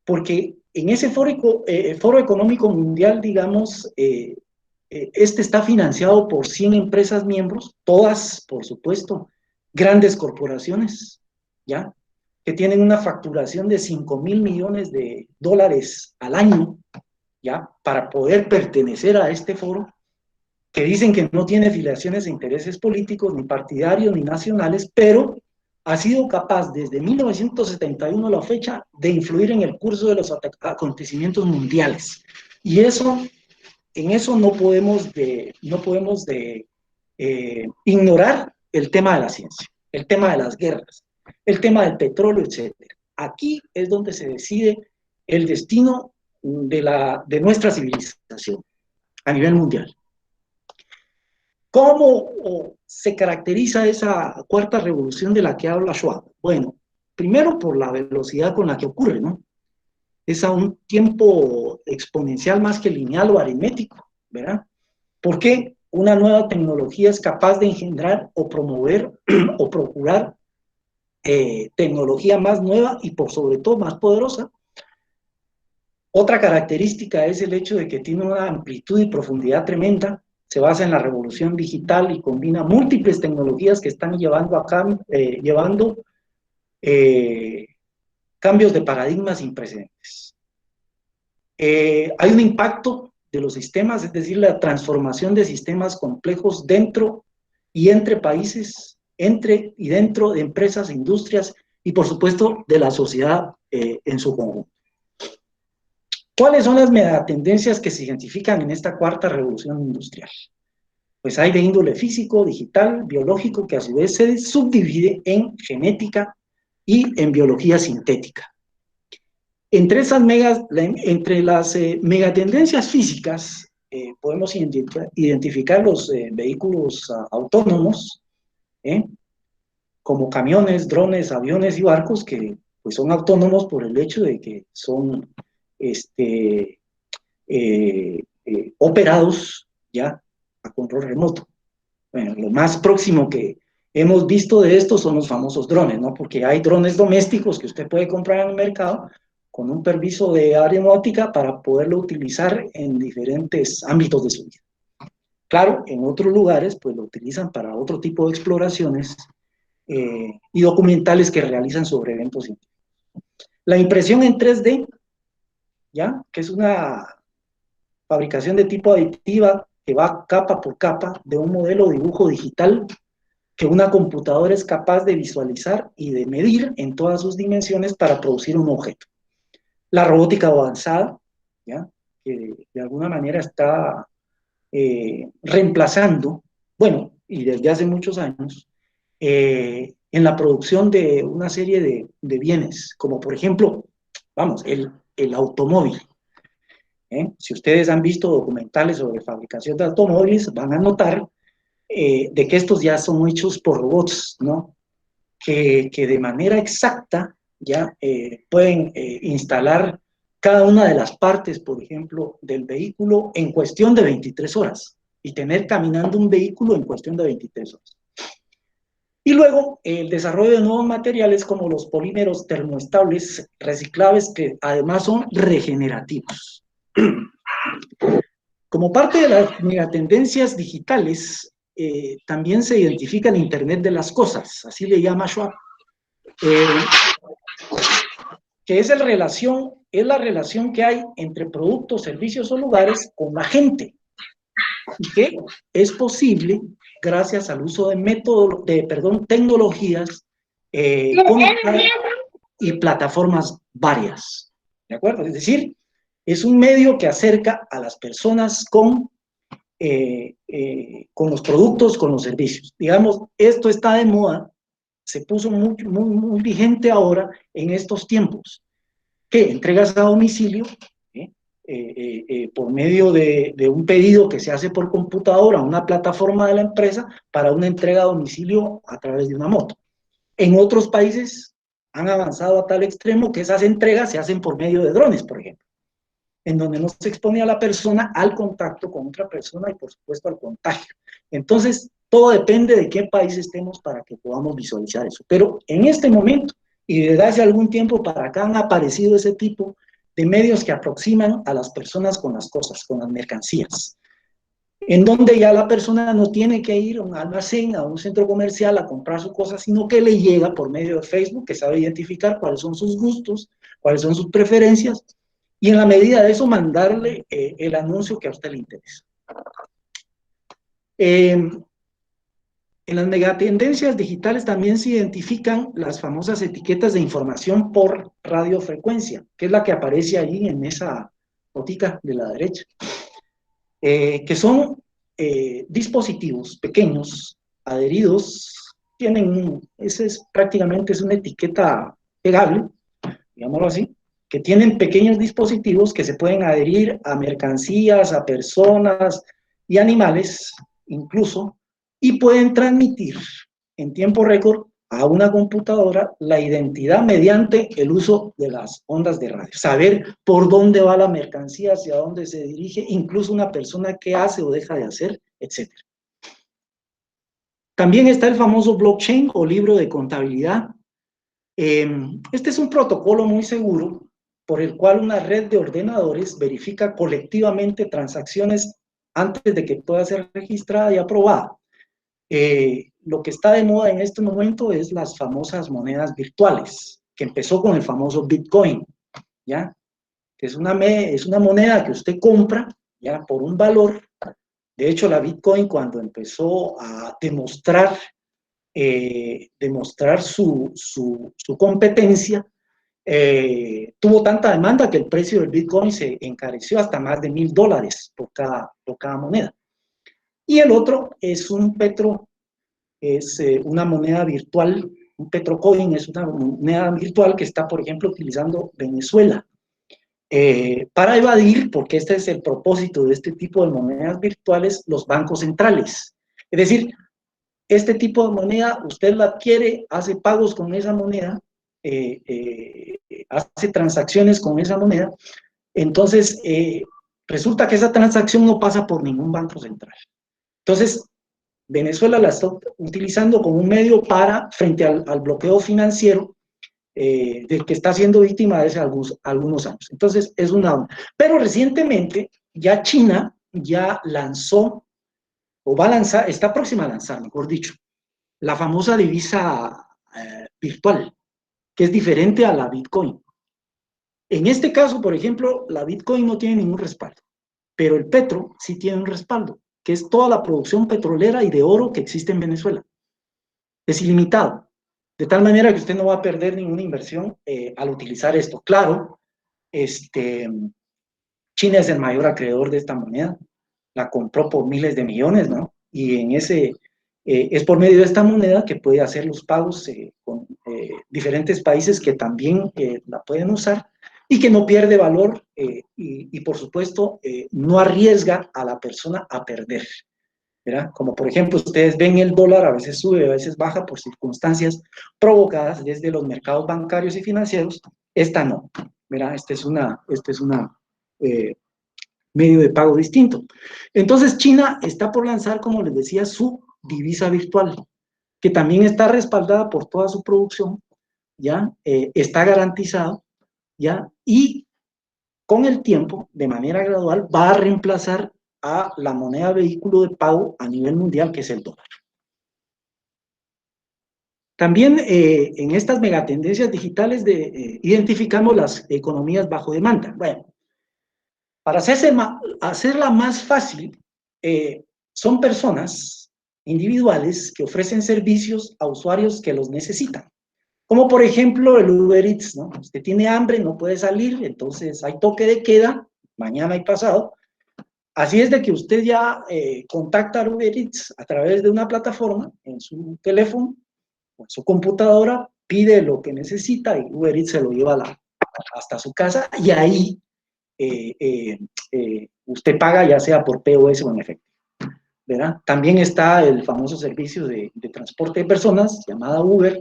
Porque en ese Foro Económico Mundial, digamos, este está financiado por 100 empresas miembros, todas, por supuesto, grandes corporaciones, ¿ya? Que tienen una facturación de 5.000 millones de dólares al año, ¿ya? Para poder pertenecer a este foro, que dicen que no tiene filiaciones e intereses políticos, ni partidarios, ni nacionales, pero ha sido capaz desde 1971 a la fecha de influir en el curso de los acontecimientos mundiales. Y eso, en eso no podemos ignorar el tema de la ciencia, el tema de las guerras, el tema del petróleo, etc. Aquí es donde se decide el destino de nuestra civilización a nivel mundial. ¿Cómo se caracteriza esa cuarta revolución de la que habla Schwab? Bueno, primero por la velocidad con la que ocurre, ¿no? Es a un tiempo exponencial más que lineal o aritmético, ¿verdad? Porque una nueva tecnología es capaz de engendrar o promover o procurar tecnología más nueva y por sobre todo más poderosa. Otra característica es el hecho de que tiene una amplitud y profundidad tremenda. Se basa en la revolución digital y combina múltiples tecnologías que están llevando cambios de paradigmas sin precedentes. Hay un impacto de los sistemas, es decir, la transformación de sistemas complejos dentro y entre países, entre y dentro de empresas, industrias y, por supuesto, de la sociedad en su conjunto. ¿Cuáles son las megatendencias que se identifican en esta cuarta revolución industrial? Pues hay de índole físico, digital, biológico, que a su vez se subdivide en genética y en biología sintética. Entre las megatendencias físicas podemos identificar los vehículos autónomos, como camiones, drones, aviones y barcos que pues, son autónomos por el hecho de que son operados ya a control remoto. Bueno, lo más próximo que hemos visto de esto son los famosos drones, ¿no? Porque hay drones domésticos que usted puede comprar en el mercado con un permiso de aeronáutica para poderlo utilizar en diferentes ámbitos de su vida. Claro, en otros lugares pues lo utilizan para otro tipo de exploraciones y documentales que realizan sobre eventos científicos. La impresión en 3D, ¿ya? Que es una fabricación de tipo aditiva que va capa por capa de un modelo de dibujo digital que una computadora es capaz de visualizar y de medir en todas sus dimensiones para producir un objeto. La robótica avanzada, ¿ya? Que de alguna manera está reemplazando, bueno, y desde hace muchos años, en la producción de una serie de bienes, como por ejemplo, vamos, el automóvil. Si ustedes han visto documentales sobre fabricación de automóviles, van a notar de que estos ya son hechos por robots, ¿no? Que de manera exacta ya pueden instalar cada una de las partes, por ejemplo, del vehículo en cuestión de 23 horas. y tener caminando un vehículo en cuestión de 23 horas. Y luego el desarrollo de nuevos materiales como los polímeros termoestables reciclables, que además son regenerativos. Como parte de las megatendencias digitales, también se identifica el Internet de las cosas, así le llama Schwab, que es la relación que hay entre productos, servicios o lugares con la gente, y que es posible gracias al uso de tecnologías conectadas y plataformas varias, ¿de acuerdo? Es decir, es un medio que acerca a las personas con los productos, con los servicios. Digamos, esto está de moda, se puso muy vigente ahora en estos tiempos, que entregas a domicilio por medio de un pedido que se hace por computadora, una plataforma de la empresa, para una entrega a domicilio a través de una moto. En otros países han avanzado a tal extremo que esas entregas se hacen por medio de drones, por ejemplo, en donde no se expone a la persona al contacto con otra persona y, por supuesto, al contagio. Entonces, todo depende de qué país estemos para que podamos visualizar eso. Pero en este momento, y desde hace algún tiempo para acá, han aparecido ese tipo de medios que aproximan a las personas con las cosas, con las mercancías, en donde ya la persona no tiene que ir a un almacén, a un centro comercial a comprar su cosa, sino que le llega por medio de Facebook, que sabe identificar cuáles son sus gustos, cuáles son sus preferencias, y en la medida de eso mandarle el anuncio que a usted le interesa. En las megatendencias digitales también se identifican las famosas etiquetas de información por radiofrecuencia, que es la que aparece ahí en esa botica de la derecha, que son dispositivos pequeños, adheridos, prácticamente es una etiqueta pegable, digámoslo así, que tienen pequeños dispositivos que se pueden adherir a mercancías, a personas y animales, incluso, y pueden transmitir en tiempo récord a una computadora la identidad mediante el uso de las ondas de radio. Saber por dónde va la mercancía, hacia dónde se dirige, incluso una persona qué hace o deja de hacer, etc. También está el famoso blockchain o libro de contabilidad. Este es un protocolo muy seguro por el cual una red de ordenadores verifica colectivamente transacciones antes de que pueda ser registrada y aprobada. Lo que está de moda en este momento es las famosas monedas virtuales, que empezó con el famoso Bitcoin, ¿ya? Que es una moneda que usted compra, ¿ya? Por un valor. De hecho, la Bitcoin, cuando empezó a demostrar su competencia, tuvo tanta demanda que el precio del Bitcoin se encareció hasta más de $1000 por cada moneda. Y el otro es una moneda virtual, un Petrocoin es una moneda virtual que está, por ejemplo, utilizando Venezuela para evadir, porque este es el propósito de este tipo de monedas virtuales, los bancos centrales. Es decir, este tipo de moneda, usted la adquiere, hace pagos con esa moneda, hace transacciones con esa moneda, entonces resulta que esa transacción no pasa por ningún banco central. Entonces, Venezuela la está utilizando como un medio frente al bloqueo financiero del que está siendo víctima desde algunos años. Entonces, es una... Pero recientemente, ya China ya lanzó, o va a lanzar, está próxima a lanzar, mejor dicho, la famosa divisa virtual, que es diferente a la Bitcoin. En este caso, por ejemplo, la Bitcoin no tiene ningún respaldo, pero el petro sí tiene un respaldo, que es toda la producción petrolera y de oro que existe en Venezuela. Es ilimitado, de tal manera que usted no va a perder ninguna inversión al utilizar esto. Claro, China es el mayor acreedor de esta moneda, la compró por miles de millones, ¿no? Y es por medio de esta moneda que puede hacer los pagos con diferentes países que también la pueden usar y que no pierde valor y por supuesto no arriesga a la persona a perder, ¿verdad? Como por ejemplo ustedes ven el dólar, a veces sube, a veces baja por circunstancias provocadas desde los mercados bancarios y financieros. Esta no, ¿verdad? Esta es una medio de pago distinto. Entonces China está por lanzar, como les decía, su divisa virtual, que también está respaldada por toda su producción, ¿ya? Está garantizado, ¿ya? Y con el tiempo, de manera gradual, va a reemplazar a la moneda vehículo de pago a nivel mundial, que es el dólar. También en estas megatendencias digitales identificamos las economías bajo demanda. Bueno, para hacerla más fácil, son personas individuales que ofrecen servicios a usuarios que los necesitan. Como por ejemplo el Uber Eats, ¿no? Usted tiene hambre, no puede salir, entonces hay toque de queda, mañana y pasado. Así es de que usted ya contacta al Uber Eats a través de una plataforma en su teléfono o en su computadora, pide lo que necesita y Uber Eats se lo lleva hasta su casa y ahí usted paga ya sea por POS o en efectivo, ¿verdad? También está el famoso servicio de transporte de personas llamada Uber.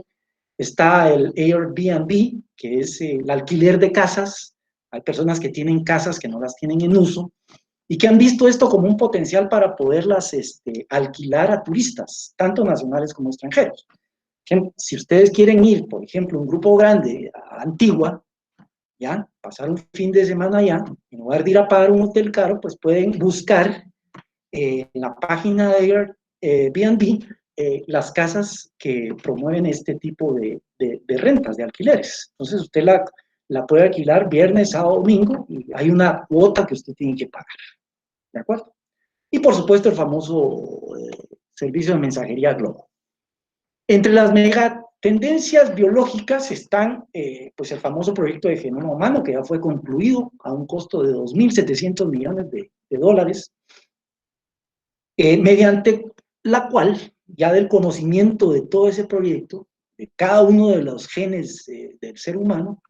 Está el Airbnb, que es el alquiler de casas. Hay personas que tienen casas que no las tienen en uso y que han visto esto como un potencial para poderlas alquilar a turistas, tanto nacionales como extranjeros. Si ustedes quieren ir, por ejemplo, un grupo grande a Antigua, ¿ya? Pasar un fin de semana allá, en lugar de ir a pagar un hotel caro, pues pueden buscar en la página de Airbnb las casas que promueven este tipo de rentas, de alquileres. Entonces usted la puede alquilar viernes, sábado, domingo, y hay una cuota que usted tiene que pagar, ¿de acuerdo? Y por supuesto el famoso servicio de mensajería Globo. Entre las megatendencias biológicas están pues el famoso proyecto de genoma humano, que ya fue concluido a un costo de 2.700 millones de dólares, mediante la cual, ya del conocimiento de todo ese proyecto, de cada uno de los genes del ser humano,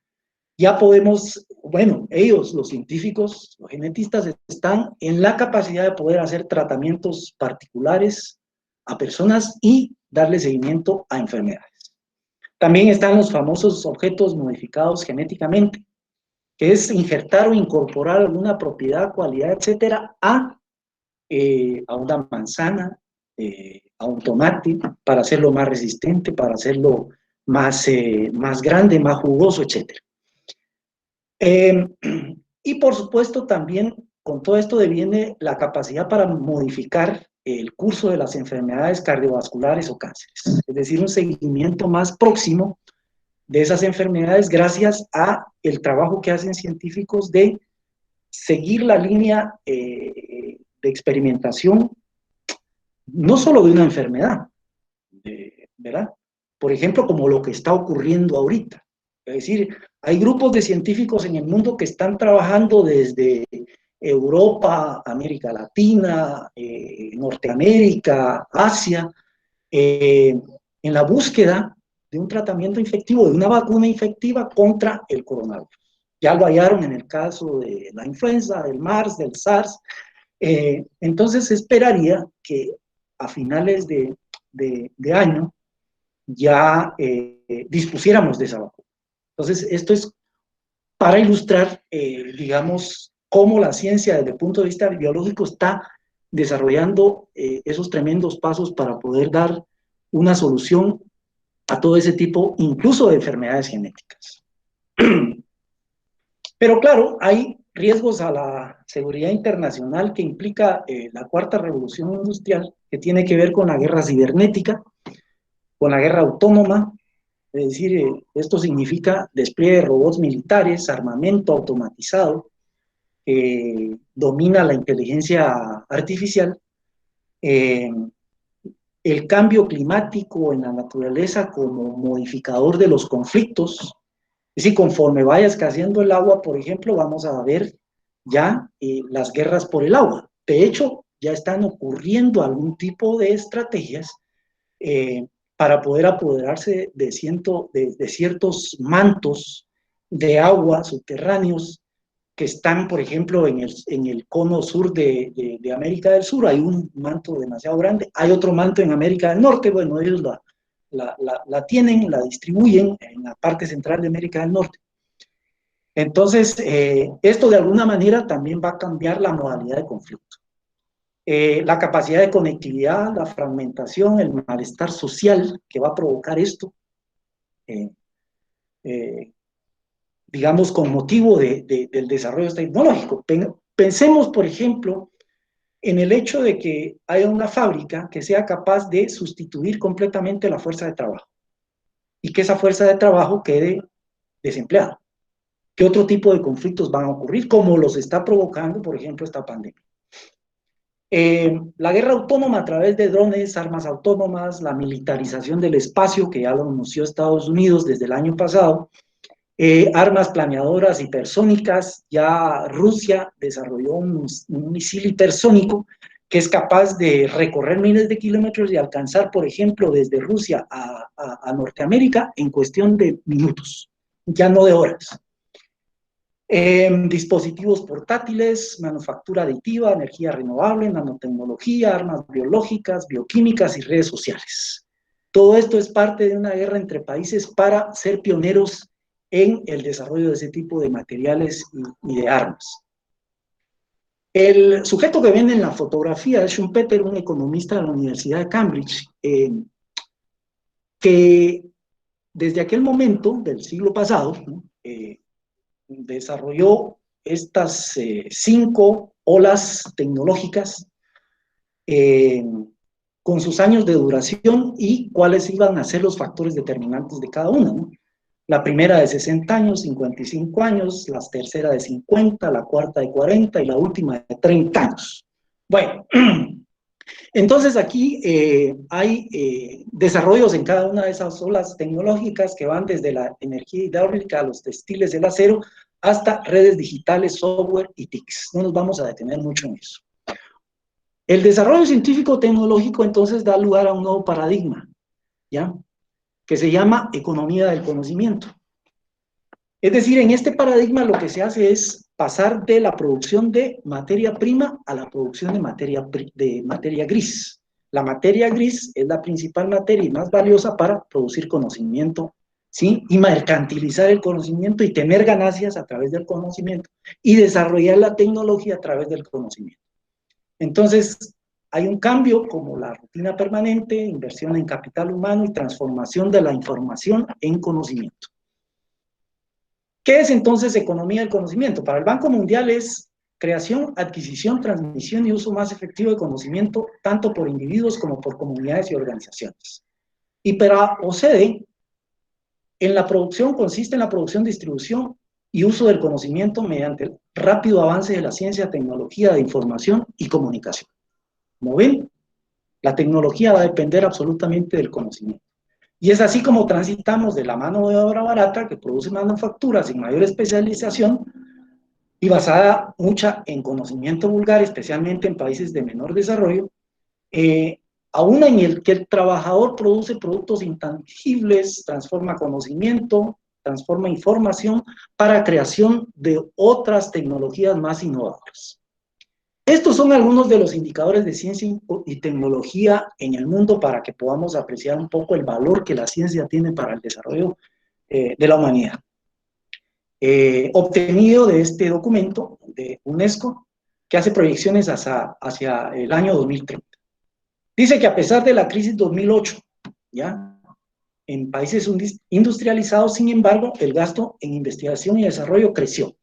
ya podemos, bueno, ellos, los científicos, los genetistas, están en la capacidad de poder hacer tratamientos particulares a personas y darle seguimiento a enfermedades. También están los famosos objetos modificados genéticamente, que es injertar o incorporar alguna propiedad, cualidad, etcétera, a una manzana, a un tomate, para hacerlo más resistente, para hacerlo más grande, más jugoso, etc. Y por supuesto también con todo esto deviene la capacidad para modificar el curso de las enfermedades cardiovasculares o cánceres, es decir, un seguimiento más próximo de esas enfermedades gracias a el trabajo que hacen científicos de seguir la línea de experimentación, no solo de una enfermedad, ¿verdad? Por ejemplo, como lo que está ocurriendo ahorita. Es decir, hay grupos de científicos en el mundo que están trabajando desde Europa, América Latina, Norteamérica, Asia, en la búsqueda de un tratamiento infectivo, de una vacuna infectiva contra el coronavirus. Ya lo hallaron en el caso de la influenza, del MERS, del SARS. Entonces esperaría que a finales de año ya dispusiéramos de esa vacuna. Entonces esto es para ilustrar, digamos, cómo la ciencia desde el punto de vista biológico está desarrollando esos tremendos pasos para poder dar una solución a todo ese tipo, incluso de enfermedades genéticas. Pero claro, hay riesgos a la seguridad internacional que implica la cuarta revolución industrial, que tiene que ver con la guerra cibernética, con la guerra autónoma. Es decir, esto significa despliegue de robots militares, armamento automatizado, que domina la inteligencia artificial, el cambio climático en la naturaleza como modificador de los conflictos. Es decir, conforme vaya escaseando el agua, por ejemplo, vamos a ver ya las guerras por el agua. De hecho, ya están ocurriendo algún tipo de estrategias para poder apoderarse de ciertos mantos de agua subterráneos que están, por ejemplo, en el cono sur de América del Sur. Hay un manto demasiado grande, hay otro manto en América del Norte. Bueno, ellos la tienen, la distribuyen en la parte central de América del Norte. Entonces, esto de alguna manera también va a cambiar la modalidad de conflicto. La capacidad de conectividad, la fragmentación, el malestar social que va a provocar esto, digamos, con motivo del desarrollo tecnológico. Pensemos, por ejemplo, en el hecho de que haya una fábrica que sea capaz de sustituir completamente la fuerza de trabajo y que esa fuerza de trabajo quede desempleada. ¿Qué otro tipo de conflictos van a ocurrir? Como los está provocando, por ejemplo, esta pandemia. La guerra autónoma a través de drones, armas autónomas, la militarización del espacio, que ya lo anunció Estados Unidos desde el año pasado, armas planeadoras hipersónicas, ya Rusia desarrolló un misil hipersónico que es capaz de recorrer miles de kilómetros y alcanzar, por ejemplo, desde Rusia a Norteamérica en cuestión de minutos, ya no de horas. Dispositivos portátiles, manufactura aditiva, energía renovable, nanotecnología, armas biológicas, bioquímicas y redes sociales. Todo esto es parte de una guerra entre países para ser pioneros en el desarrollo de ese tipo de materiales y de armas. El sujeto que ven en la fotografía es Schumpeter, un economista de la Universidad de Cambridge, que desde aquel momento del siglo pasado, ¿no? Desarrolló estas 5 olas tecnológicas con sus años de duración y cuáles iban a ser los factores determinantes de cada una, ¿no? La primera de 60 años, 55 años, la tercera de 50, la cuarta de 40 y la última de 30 años. Bueno, entonces aquí hay desarrollos en cada una de esas olas tecnológicas que van desde la energía hidráulica a los textiles del acero hasta redes digitales, software y TICs. No nos vamos a detener mucho en eso. El desarrollo científico-tecnológico entonces da lugar a un nuevo paradigma, ¿ya? Que se llama economía del conocimiento. Es decir, en este paradigma lo que se hace es pasar de la producción de materia prima a la producción de materia gris. La materia gris es la principal materia y más valiosa para producir conocimiento, ¿sí? Y mercantilizar el conocimiento y tener ganancias a través del conocimiento y desarrollar la tecnología a través del conocimiento. Entonces, hay un cambio como la rutina permanente, inversión en capital humano y transformación de la información en conocimiento. ¿Qué es entonces economía del conocimiento? Para el Banco Mundial es creación, adquisición, transmisión y uso más efectivo de conocimiento, tanto por individuos como por comunidades y organizaciones. Y para OCDE, en la producción consiste en la producción, distribución y uso del conocimiento mediante el rápido avance de la ciencia, tecnología de información y comunicación. Como ven, la tecnología va a depender absolutamente del conocimiento. Y es así como transitamos de la mano de obra barata, que produce manufacturas sin mayor especialización y basada mucha en conocimiento vulgar, especialmente en países de menor desarrollo, a una en el que el trabajador produce productos intangibles, transforma conocimiento, transforma información para creación de otras tecnologías más innovadoras. Estos son algunos de los indicadores de ciencia y tecnología en el mundo para que podamos apreciar un poco el valor que la ciencia tiene para el desarrollo de la humanidad. Obtenido de este documento de UNESCO que hace proyecciones hacia el año 2030. Dice que a pesar de la crisis 2008, ¿ya? En países industrializados, sin embargo, el gasto en investigación y desarrollo creció.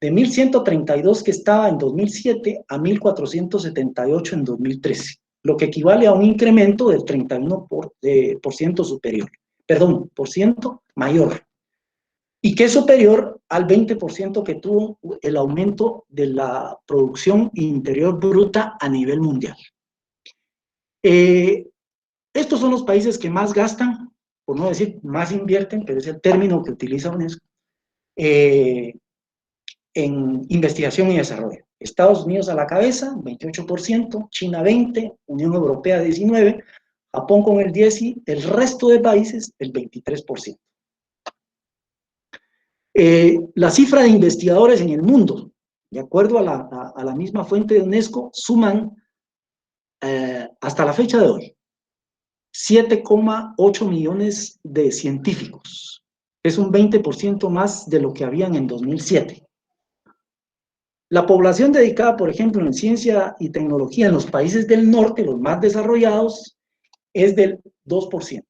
De 1.132 que estaba en 2007 a 1.478 en 2013, lo que equivale a un incremento del 31% superior, perdón, por ciento mayor, y que es superior al 20% que tuvo el aumento de la producción interior bruta a nivel mundial. Estos son los países que más gastan, por no decir más invierten, pero es el término que utiliza UNESCO, en investigación y desarrollo. Estados Unidos a la cabeza, 28%, China 20%, Unión Europea 19%, Japón con el 10% y el resto de países el 23%. La cifra de investigadores en el mundo, de acuerdo a la misma fuente de UNESCO, suman hasta la fecha de hoy 7,8 millones de científicos Es un 20% más de lo que habían en 2007. La población dedicada, por ejemplo, en ciencia y tecnología en los países del norte, los más desarrollados, es del 2%.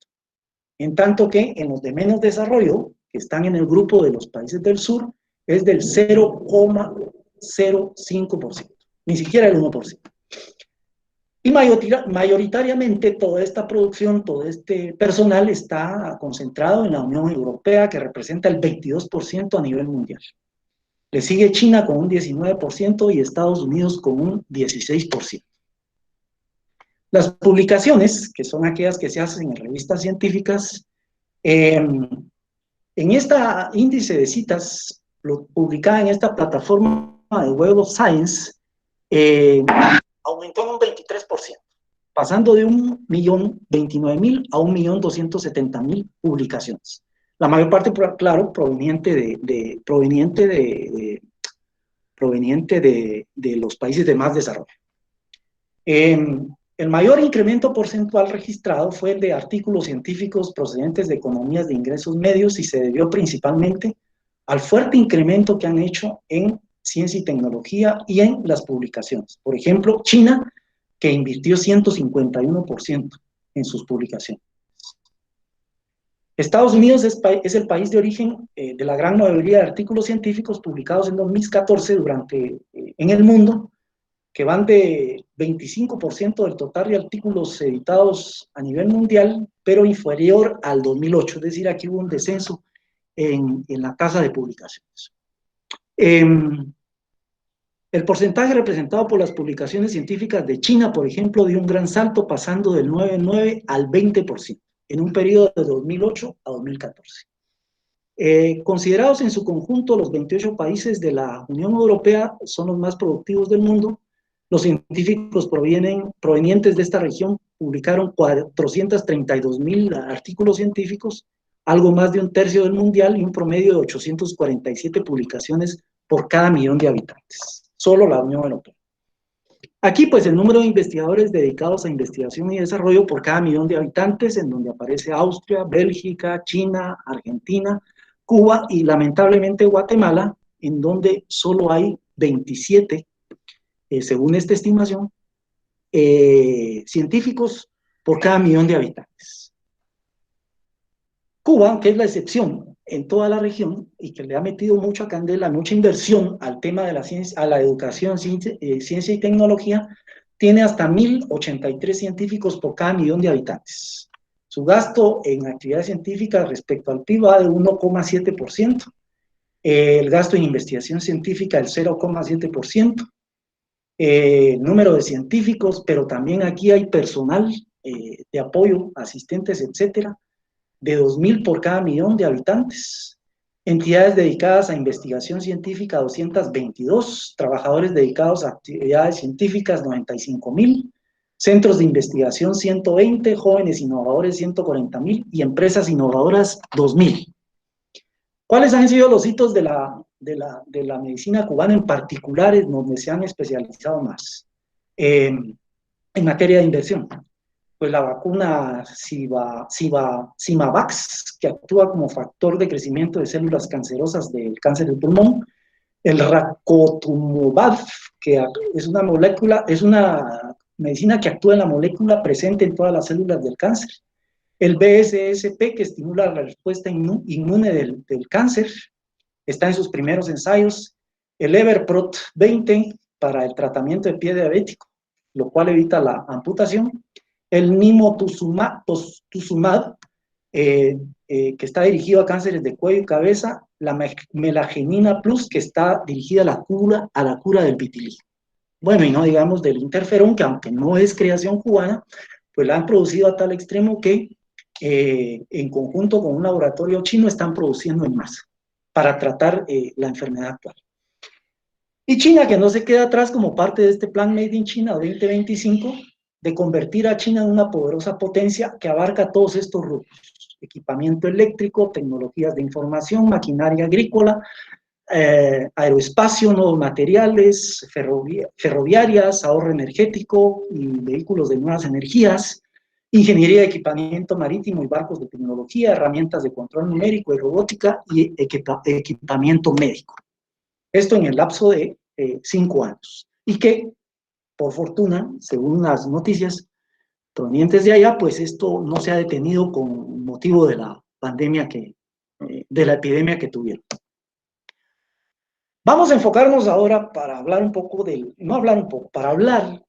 En tanto que en los de menos desarrollo, que están en el grupo de los países del sur, es del 0,05%, ni siquiera el 1%. Y mayoritariamente toda esta producción, todo este personal está concentrado en la Unión Europea, que representa el 22% a nivel mundial. Le sigue China con un 19% y Estados Unidos con un 16%. Las publicaciones, que son aquellas que se hacen en revistas científicas, en este índice de citas publicada en esta plataforma de Web of Science, aumentó en un 23%, pasando de 1.029.000 a 1.270.000 publicaciones. La mayor parte, claro, proveniente de los países de más desarrollo. El mayor incremento porcentual registrado fue el de artículos científicos procedentes de economías de ingresos medios y se debió principalmente al fuerte incremento que han hecho en ciencia y tecnología y en las publicaciones. Por ejemplo, China, que invirtió 151% en sus publicaciones. Estados Unidos es el país de origen de la gran mayoría de artículos científicos publicados en 2014 en el mundo, que van de 25% del total de artículos editados a nivel mundial, pero inferior al 2008, es decir, aquí hubo un descenso en la tasa de publicaciones. El porcentaje representado por las publicaciones científicas de China, por ejemplo, dio un gran salto pasando del 9,9 al 20% en un periodo de 2008 a 2014. Considerados en su conjunto, los 28 países de la Unión Europea son los más productivos del mundo. Los científicos provenientes de esta región publicaron 432.000 artículos científicos, algo más de un tercio del mundial y un promedio de 847 publicaciones por cada millón de habitantes. Solo la Unión Europea. Aquí, pues, el número de investigadores dedicados a investigación y desarrollo por cada millón de habitantes, en donde aparece Austria, Bélgica, China, Argentina, Cuba y, lamentablemente, Guatemala, en donde solo hay 27, según esta estimación, científicos por cada millón de habitantes. Cuba, que es la excepción en toda la región y que le ha metido mucha candela, mucha inversión al tema de la ciencia, a la educación, ciencia y tecnología, tiene hasta 1.083 científicos por cada millón de habitantes. Su gasto en actividades científicas respecto al PIB va de 1,7%, el gasto en investigación científica el 0,7%, número de científicos, pero también aquí hay personal de apoyo, asistentes, etcétera, de 2.000 por cada millón de habitantes. Entidades dedicadas a investigación científica, 222, trabajadores dedicados a actividades científicas, 95.000, centros de investigación, 120, jóvenes innovadores, 140.000 y empresas innovadoras, 2.000. ¿Cuáles han sido los hitos de la medicina cubana en particular, en donde se han especializado más? En materia de inversión, pues la vacuna Symavax, que actúa como factor de crecimiento de células cancerosas del cáncer del pulmón, el Racotumumab, que es una medicina que actúa en la molécula presente en todas las células del cáncer, el BSSP, que estimula la respuesta inmune del cáncer, está en sus primeros ensayos, el Everprot 20 para el tratamiento de pie diabético, lo cual evita la amputación, el Nimotuzumab, que está dirigido a cánceres de cuello y cabeza, la Melagenina Plus, que está dirigida a la cura del vitiligo. Bueno, y no digamos del interferón, que aunque no es creación cubana, pues la han producido a tal extremo que en conjunto con un laboratorio chino están produciendo en masa para tratar la enfermedad actual. Y China, que no se queda atrás como parte de este plan Made in China 2025, de convertir a China en una poderosa potencia que abarca todos estos rubros: equipamiento eléctrico, tecnologías de información, maquinaria agrícola, aeroespacio, nuevos materiales, ferroviarias, ahorro energético y vehículos de nuevas energías, ingeniería de equipamiento marítimo y barcos de tecnología, herramientas de control numérico y robótica y equipamiento médico. Esto en el lapso de 5 años. Y que, por fortuna, según las noticias provenientes de allá, pues esto no se ha detenido con motivo de la pandemia de la epidemia que tuvieron. Vamos a enfocarnos ahora para hablar un poco para hablar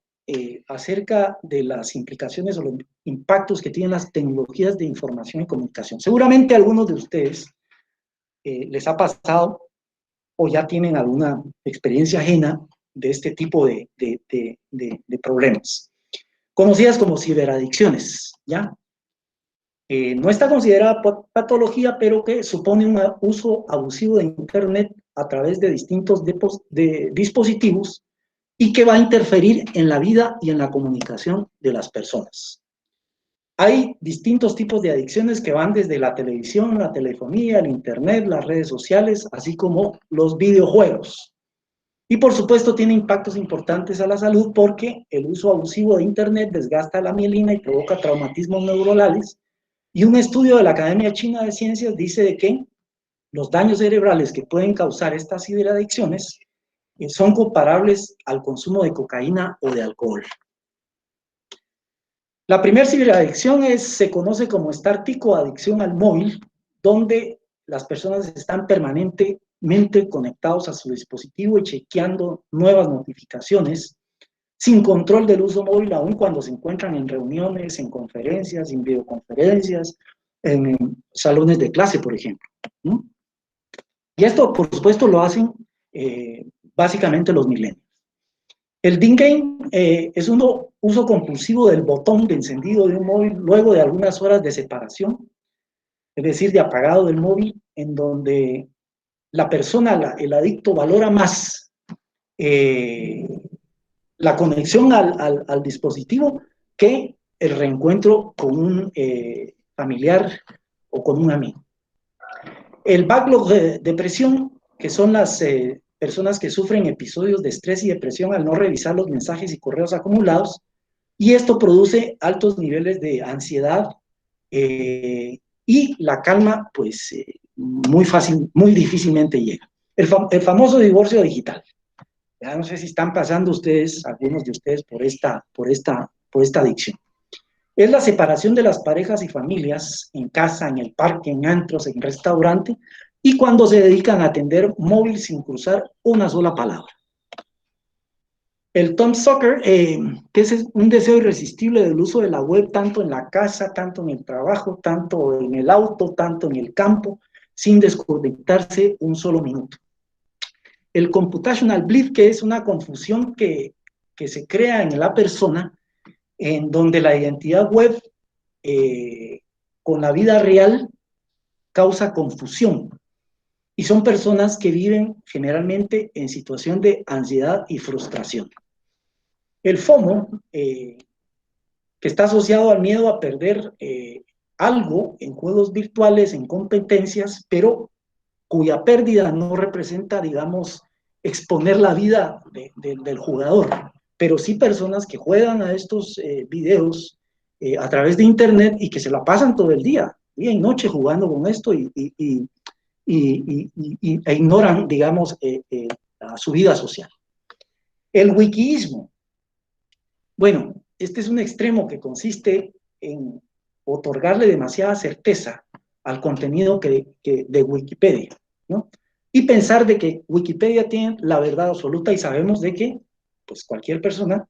acerca de las implicaciones o los impactos que tienen las tecnologías de información y comunicación. Seguramente a algunos de ustedes les ha pasado o ya tienen alguna experiencia ajena de este tipo de problemas, conocidas como ciberadicciones, ¿ya? No está considerada patología, pero que supone un uso abusivo de Internet a través de distintos dispositivos y que va a interferir en la vida y en la comunicación de las personas. Hay distintos tipos de adicciones que van desde la televisión, la telefonía, el Internet, las redes sociales, así como los videojuegos. Y por supuesto tiene impactos importantes a la salud porque el uso abusivo de Internet desgasta la mielina y provoca traumatismos neuronales. Y un estudio de la Academia China de Ciencias dice de que los daños cerebrales que pueden causar estas ciberadicciones son comparables al consumo de cocaína o de alcohol. La primera ciberadicción se conoce como estar tico o adicción al móvil, donde las personas están permanentemente conectados a su dispositivo y chequeando nuevas notificaciones, sin control del uso móvil, aun cuando se encuentran en reuniones, en conferencias, en videoconferencias, en salones de clase, por ejemplo, ¿no? Y esto, por supuesto, lo hacen básicamente los millennials. El DIN game es un uso compulsivo del botón de encendido de un móvil luego de algunas horas de separación, es decir, de apagado del móvil, en donde la persona, el adicto, valora más la conexión al dispositivo que el reencuentro con un familiar o con un amigo. El backlog de depresión, que son las personas que sufren episodios de estrés y depresión al no revisar los mensajes y correos acumulados, y esto produce altos niveles de ansiedad y la calma, pues, muy difícilmente llega. El famoso divorcio digital. Ya no sé si están pasando algunos de ustedes por esta adicción. Es la separación de las parejas y familias en casa, en el parque, en antros, en restaurante, y cuando se dedican a atender móvil sin cruzar una sola palabra. El Tom Sawyer, que es un deseo irresistible del uso de la web, tanto en la casa, tanto en el trabajo, tanto en el auto, tanto en el campo, sin desconectarse un solo minuto. El computational bleed, que es una confusión que se crea en la persona, en donde la identidad web con la vida real causa confusión. Y son personas que viven generalmente en situación de ansiedad y frustración. El FOMO, que está asociado al miedo a perder algo en juegos virtuales, en competencias, pero cuya pérdida no representa, digamos, exponer la vida del jugador, pero sí personas que juegan a estos videos a través de internet y que se la pasan todo el día y noche jugando con esto e ignoran, digamos, su vida social. El wikiismo. Bueno, este es un extremo que consiste en otorgarle demasiada certeza al contenido de Wikipedia, ¿no? Y pensar de que Wikipedia tiene la verdad absoluta y sabemos de que pues cualquier persona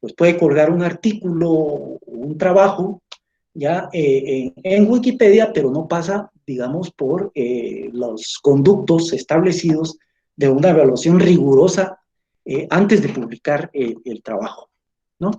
pues puede colgar un artículo o un trabajo ya en Wikipedia, pero no pasa, digamos, por los conductos establecidos de una evaluación rigurosa antes de publicar el trabajo, ¿no?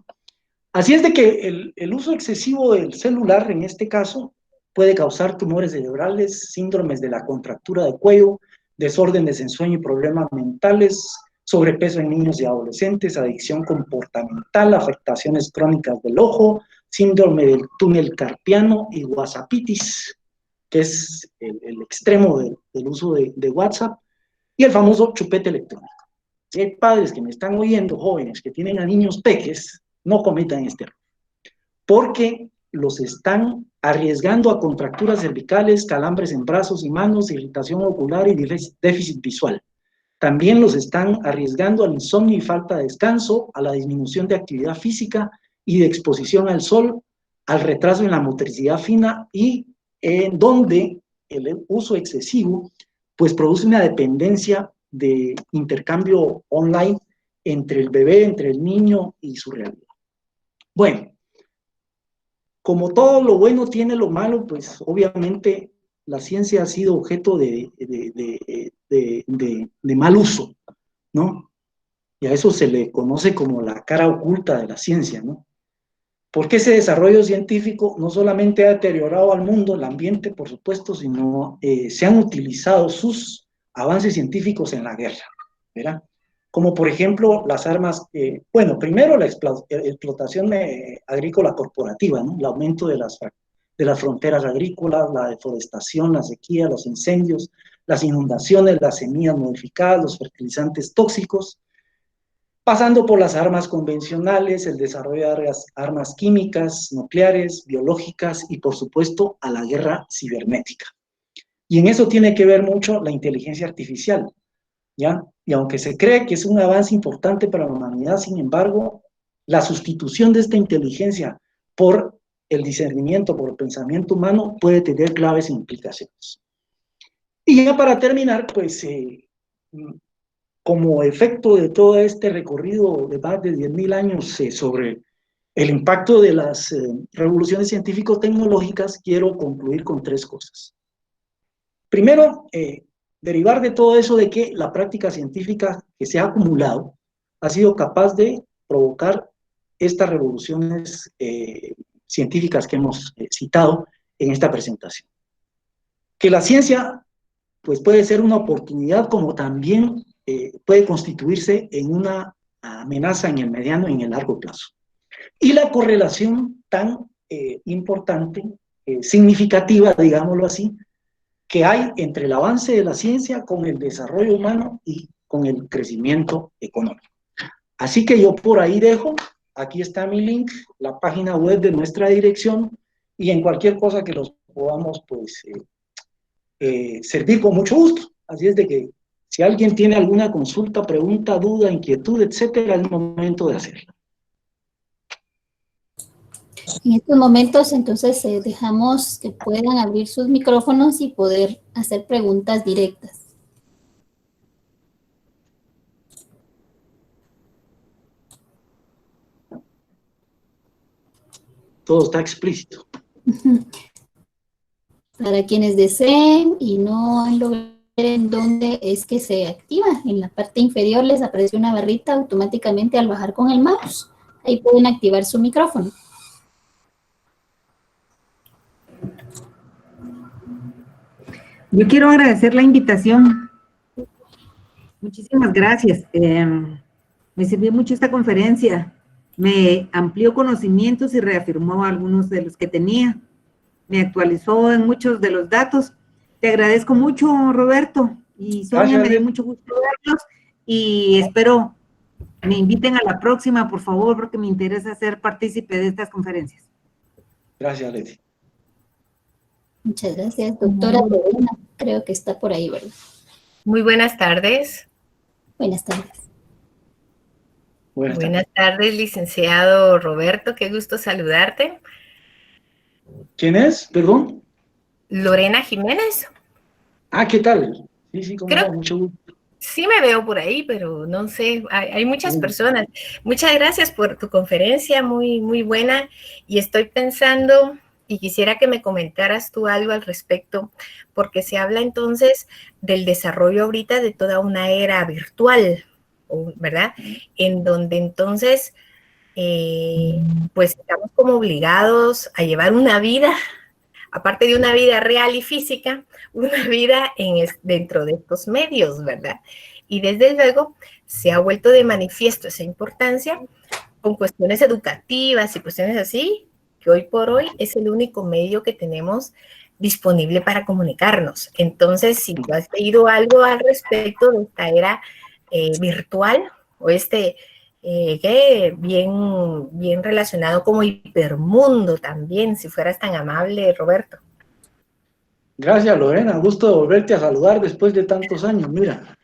Así es de que el uso excesivo del celular, en este caso, puede causar tumores cerebrales, síndromes de la contractura de cuello, desórdenes en sueño y problemas mentales, sobrepeso en niños y adolescentes, adicción comportamental, afectaciones crónicas del ojo, síndrome del túnel carpiano y whatsappitis, que es el extremo del uso de WhatsApp, y el famoso chupete electrónico. Si hay padres que me están oyendo, jóvenes que tienen a niños peques, no cometan este error, porque los están arriesgando a contracturas cervicales, calambres en brazos y manos, irritación ocular y déficit visual. También los están arriesgando al insomnio y falta de descanso, a la disminución de actividad física y de exposición al sol, al retraso en la motricidad fina y en donde el uso excesivo pues produce una dependencia de intercambio online entre el bebé, entre el niño y su realidad. Bueno, como todo lo bueno tiene lo malo, pues obviamente la ciencia ha sido objeto de mal uso, ¿no? Y a eso se le conoce como la cara oculta de la ciencia, ¿no? Porque ese desarrollo científico no solamente ha deteriorado al mundo, el ambiente, por supuesto, sino se han utilizado sus avances científicos en la guerra, ¿verdad? Como por ejemplo las armas, bueno, primero la explotación agrícola corporativa, ¿no? El aumento de las fronteras agrícolas, la deforestación, la sequía, los incendios, las inundaciones, las semillas modificadas, los fertilizantes tóxicos, pasando por las armas convencionales, el desarrollo de armas químicas, nucleares, biológicas y por supuesto a la guerra cibernética. Y en eso tiene que ver mucho la inteligencia artificial, ¿ya? Y aunque se cree que es un avance importante para la humanidad, sin embargo, la sustitución de esta inteligencia por el discernimiento, por el pensamiento humano, puede tener graves implicaciones. Y ya para terminar, pues, como efecto de todo este recorrido de más de 10.000 años sobre el impacto de las revoluciones científico-tecnológicas, quiero concluir con 3 cosas. Primero, derivar de todo eso de que la práctica científica que se ha acumulado ha sido capaz de provocar estas revoluciones científicas que hemos citado en esta presentación. Que la ciencia pues, puede ser una oportunidad como también puede constituirse en una amenaza en el mediano y en el largo plazo. Y la correlación tan importante, significativa, digámoslo así, que hay entre el avance de la ciencia con el desarrollo humano y con el crecimiento económico. Así que yo por ahí dejo, aquí está mi link, la página web de nuestra dirección, y en cualquier cosa que los podamos pues, servir con mucho gusto. Así es de que si alguien tiene alguna consulta, pregunta, duda, inquietud, etcétera, es el momento de hacerla. En estos momentos, entonces, dejamos que puedan abrir sus micrófonos y poder hacer preguntas directas. Todo está explícito. Para quienes deseen y no logren en dónde es que se activa, en la parte inferior les aparece una barrita automáticamente al bajar con el mouse. Ahí pueden activar su micrófono. Yo quiero agradecer la invitación. Muchísimas gracias. Me sirvió mucho esta conferencia. Me amplió conocimientos y reafirmó algunos de los que tenía. Me actualizó en muchos de los datos. Te agradezco mucho, Roberto. Y Sonia, me dio mucho gusto verlos. Y espero me inviten a la próxima, por favor, porque me interesa ser partícipe de estas conferencias. Gracias, Leti. Muchas gracias, doctora Lorena. Creo que está por ahí, ¿verdad? Muy buenas tardes. Buenas tardes. Buenas tardes, licenciado Roberto. Qué gusto saludarte. ¿Quién es? Perdón. Lorena Jiménez. Ah, ¿qué tal? Sí, sí, como no, mucho gusto. Sí me veo por ahí, pero no sé, hay muchas personas. Muchas gracias por tu conferencia, muy, muy buena. Y estoy pensando, y quisiera que me comentaras tú algo al respecto, porque se habla entonces del desarrollo ahorita de toda una era virtual, ¿verdad? En donde entonces, pues estamos como obligados a llevar una vida, aparte de una vida real y física, una vida dentro de estos medios, ¿verdad? Y desde luego se ha vuelto de manifiesto esa importancia con cuestiones educativas y cuestiones así, que hoy por hoy es el único medio que tenemos disponible para comunicarnos. Entonces, si tú has leído algo al respecto de esta era virtual o este que bien relacionado como hipermundo también, si fueras tan amable, Roberto. Gracias, Lorena. Gusto de volverte a saludar después de tantos años. Mira,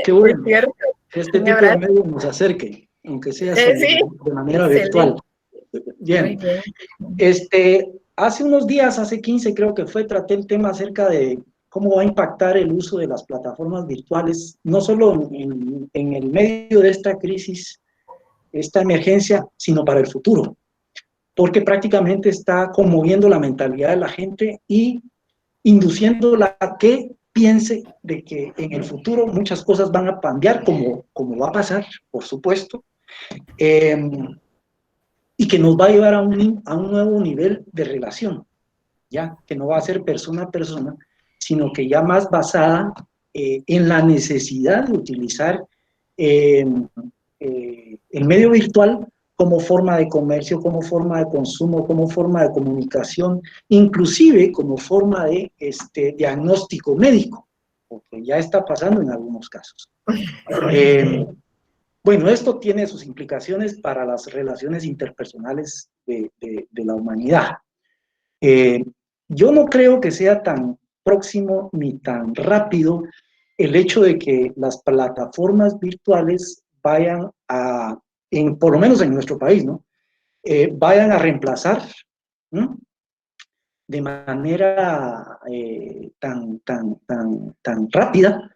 qué bueno. Es cierto. Que este Un tipo de abrazo. medios nos acerque, aunque sea Sí, de manera excelente. virtual. Bien. Muy bien. Hace unos días, hace 15 creo que fue, traté el tema acerca de cómo va a impactar el uso de las plataformas virtuales, no solo en el medio de esta crisis, esta emergencia, sino para el futuro, porque prácticamente está conmoviendo la mentalidad de la gente y induciéndola a que piense de que en el futuro muchas cosas van a cambiar, como va a pasar, por supuesto, y que nos va a llevar a un nuevo nivel de relación, ya que no va a ser persona a persona, sino que ya más basada en la necesidad de utilizar el medio virtual como forma de comercio, como forma de consumo, como forma de comunicación, inclusive como forma de diagnóstico médico, porque ya está pasando en algunos casos. Bueno, esto tiene sus implicaciones para las relaciones interpersonales de la humanidad. Yo no creo que sea tan próximo ni tan rápido el hecho de que las plataformas virtuales vayan a, por lo menos en nuestro país, ¿no? Vayan a reemplazar, ¿no?, de manera tan rápida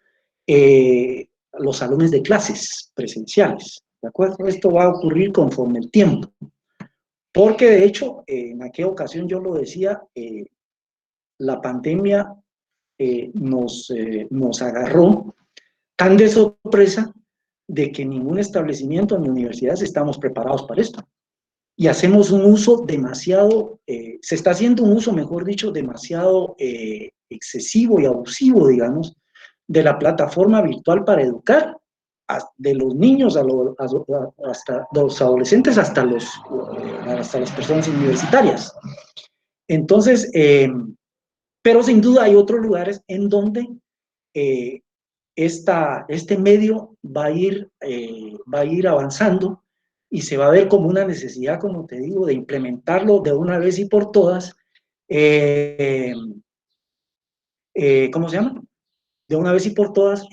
los salones de clases presenciales, ¿de acuerdo? Esto va a ocurrir conforme el tiempo, porque de hecho, en aquella ocasión yo lo decía, la pandemia nos agarró tan de sorpresa de que ningún establecimiento ni universidades estamos preparados para esto. Y hacemos un uso demasiado, se está haciendo un uso, mejor dicho, demasiado excesivo y abusivo, digamos, de la plataforma virtual para educar, de los niños hasta los adolescentes, hasta las personas universitarias. Entonces, pero sin duda hay otros lugares en donde este medio va a ir avanzando y se va a ver como una necesidad, como te digo, de implementarlo de una vez y por todas. ¿Cómo se llama? De una vez y por todas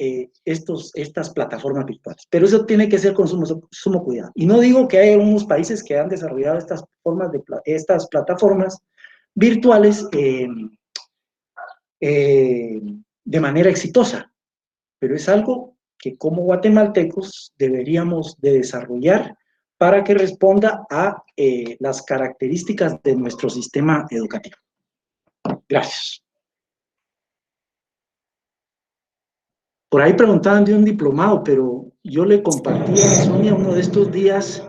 estas plataformas virtuales. Pero eso tiene que ser con sumo cuidado. Y no digo que hay unos países que han desarrollado estas plataformas virtuales de manera exitosa, pero es algo que como guatemaltecos deberíamos de desarrollar para que responda a las características de nuestro sistema educativo. Gracias. Por ahí preguntaban de un diplomado, pero yo le compartí a Sonia uno de estos días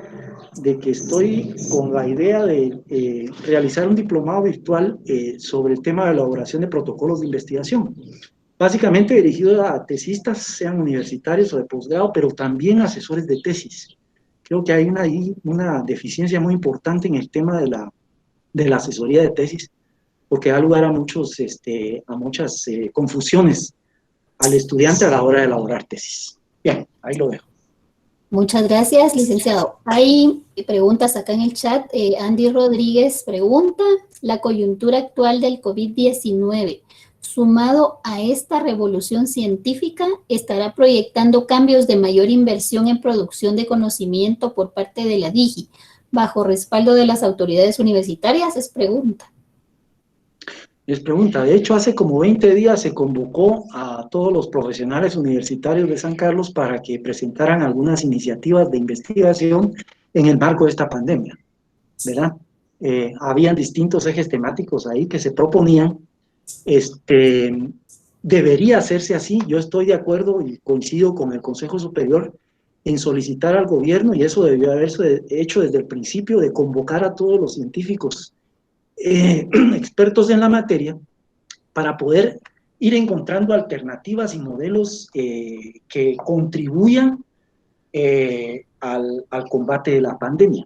de que estoy con la idea de realizar un diplomado virtual sobre el tema de elaboración de protocolos de investigación. Básicamente dirigido a tesistas, sean universitarios o de posgrado, pero también asesores de tesis. Creo que hay una deficiencia muy importante en el tema de la asesoría de tesis, porque da lugar a muchas confusiones al estudiante a la hora de elaborar tesis. Bien, ahí lo dejo. Muchas gracias, licenciado. Hay preguntas acá en el chat. Andy Rodríguez pregunta, la coyuntura actual del COVID-19, sumado a esta revolución científica, ¿estará proyectando cambios de mayor inversión en producción de conocimiento por parte de la DIGI, bajo respaldo de las autoridades universitarias? Es pregunta. Les pregunta, de hecho hace como 20 días se convocó a todos los profesionales universitarios de San Carlos para que presentaran algunas iniciativas de investigación en el marco de esta pandemia, ¿verdad? Habían distintos ejes temáticos ahí que se proponían. Debería hacerse así. Yo estoy de acuerdo y coincido con el Consejo Superior en solicitar al gobierno, y eso debió haberse hecho desde el principio, de convocar a todos los científicos expertos en la materia para poder ir encontrando alternativas y modelos que contribuyan al combate de la pandemia,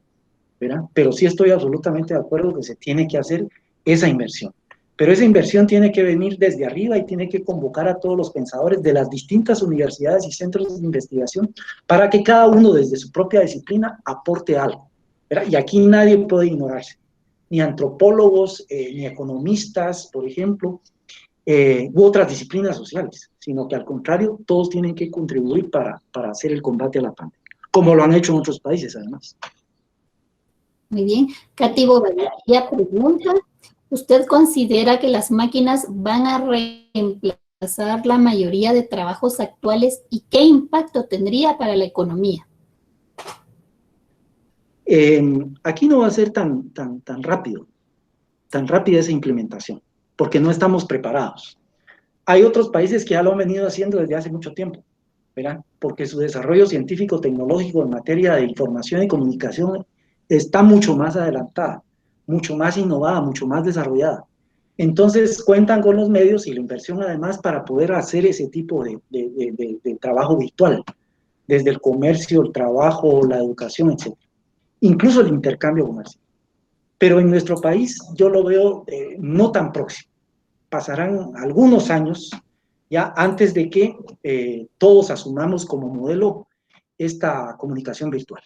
¿verdad? Pero sí estoy absolutamente de acuerdo que se tiene que hacer esa inversión. Pero esa inversión tiene que venir desde arriba y tiene que convocar a todos los pensadores de las distintas universidades y centros de investigación para que cada uno desde su propia disciplina aporte algo, ¿verdad? Y aquí nadie puede ignorarse, ni antropólogos, ni economistas, por ejemplo, u otras disciplinas sociales, sino que al contrario, todos tienen que contribuir para hacer el combate a la pandemia, como lo han hecho en otros países además. Muy bien. Katy Bobadilla pregunta, ¿usted considera que las máquinas van a reemplazar la mayoría de trabajos actuales y qué impacto tendría para la economía? Aquí no va a ser tan rápida esa implementación, porque no estamos preparados. Hay otros países que ya lo han venido haciendo desde hace mucho tiempo, ¿verdad? Porque su desarrollo científico-tecnológico en materia de información y comunicación está mucho más adelantada, mucho más innovada, mucho más desarrollada. Entonces cuentan con los medios y la inversión además para poder hacer ese tipo de trabajo virtual, desde el comercio, el trabajo, la educación, etc. Incluso el intercambio comercial. Pero en nuestro país yo lo veo no tan próximo. Pasarán algunos años ya antes de que todos asumamos como modelo esta comunicación virtual.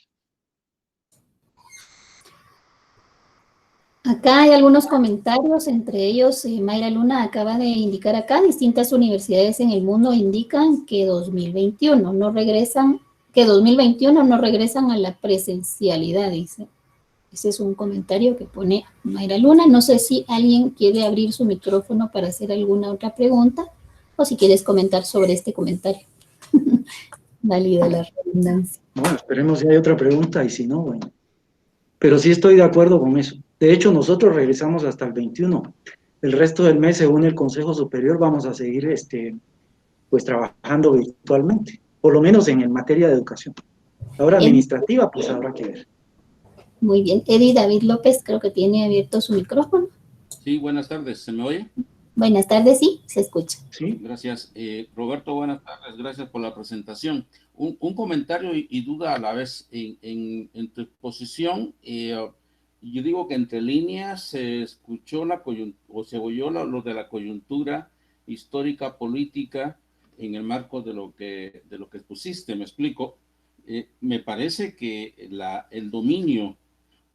Acá hay algunos comentarios, entre ellos Mayra Luna acaba de indicar acá, distintas universidades en el mundo indican que 2021 no regresan a la presencialidad, dice. Ese es un comentario que pone Mayra Luna. No sé si alguien quiere abrir su micrófono para hacer alguna otra pregunta o si quieres comentar sobre este comentario. Válida la redundancia. Bueno, esperemos si hay otra pregunta y si no, bueno. Pero sí estoy de acuerdo con eso. De hecho, nosotros regresamos hasta el 21. El resto del mes, según el Consejo Superior, vamos a seguir pues trabajando virtualmente, por lo menos en materia de educación. Ahora administrativa, pues habrá que ver. Muy bien. Eddie David López creo que tiene abierto su micrófono. Sí, buenas tardes. ¿Se me oye? Buenas tardes, sí, se escucha. Sí. Gracias. Roberto, buenas tardes. Gracias por la presentación. Un comentario y duda a la vez. En tu exposición, yo digo que entre líneas se escuchó se oyó lo de la coyuntura histórica, política, en el marco de lo que expusiste. Me explico. Me parece que el dominio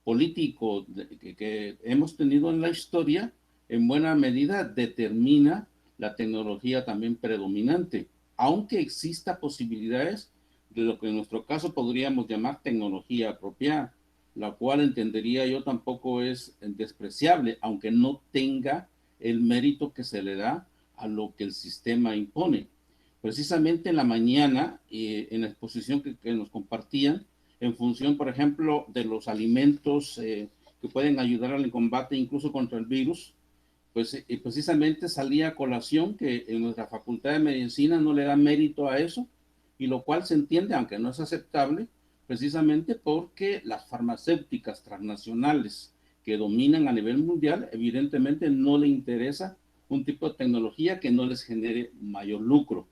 político que hemos tenido en la historia en buena medida determina la tecnología también predominante, aunque exista posibilidades de lo que en nuestro caso podríamos llamar tecnología apropiada, la cual entendería yo tampoco es despreciable, aunque no tenga el mérito que se le da a lo que el sistema impone. Precisamente en la mañana, en la exposición que nos compartían, en función, por ejemplo, de los alimentos que pueden ayudar al combate incluso contra el virus, pues precisamente salía a colación que en nuestra Facultad de Medicina no le da mérito a eso, y lo cual se entiende, aunque no es aceptable, precisamente porque las farmacéuticas transnacionales que dominan a nivel mundial, evidentemente no le interesa un tipo de tecnología que no les genere mayor lucro.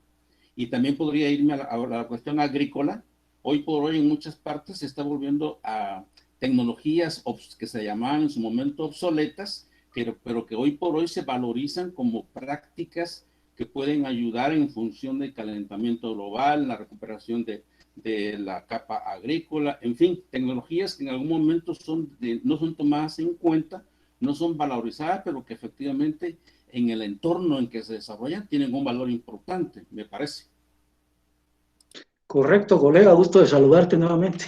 Y también podría irme a la cuestión agrícola. Hoy por hoy en muchas partes se está volviendo a tecnologías que se llamaban en su momento obsoletas, pero que hoy por hoy se valorizan como prácticas que pueden ayudar en función del calentamiento global, la recuperación de la capa agrícola, en fin, tecnologías que en algún momento no son tomadas en cuenta, no son valorizadas, pero que efectivamente en el entorno en que se desarrollan tienen un valor importante, me parece. Correcto, colega, gusto de saludarte nuevamente.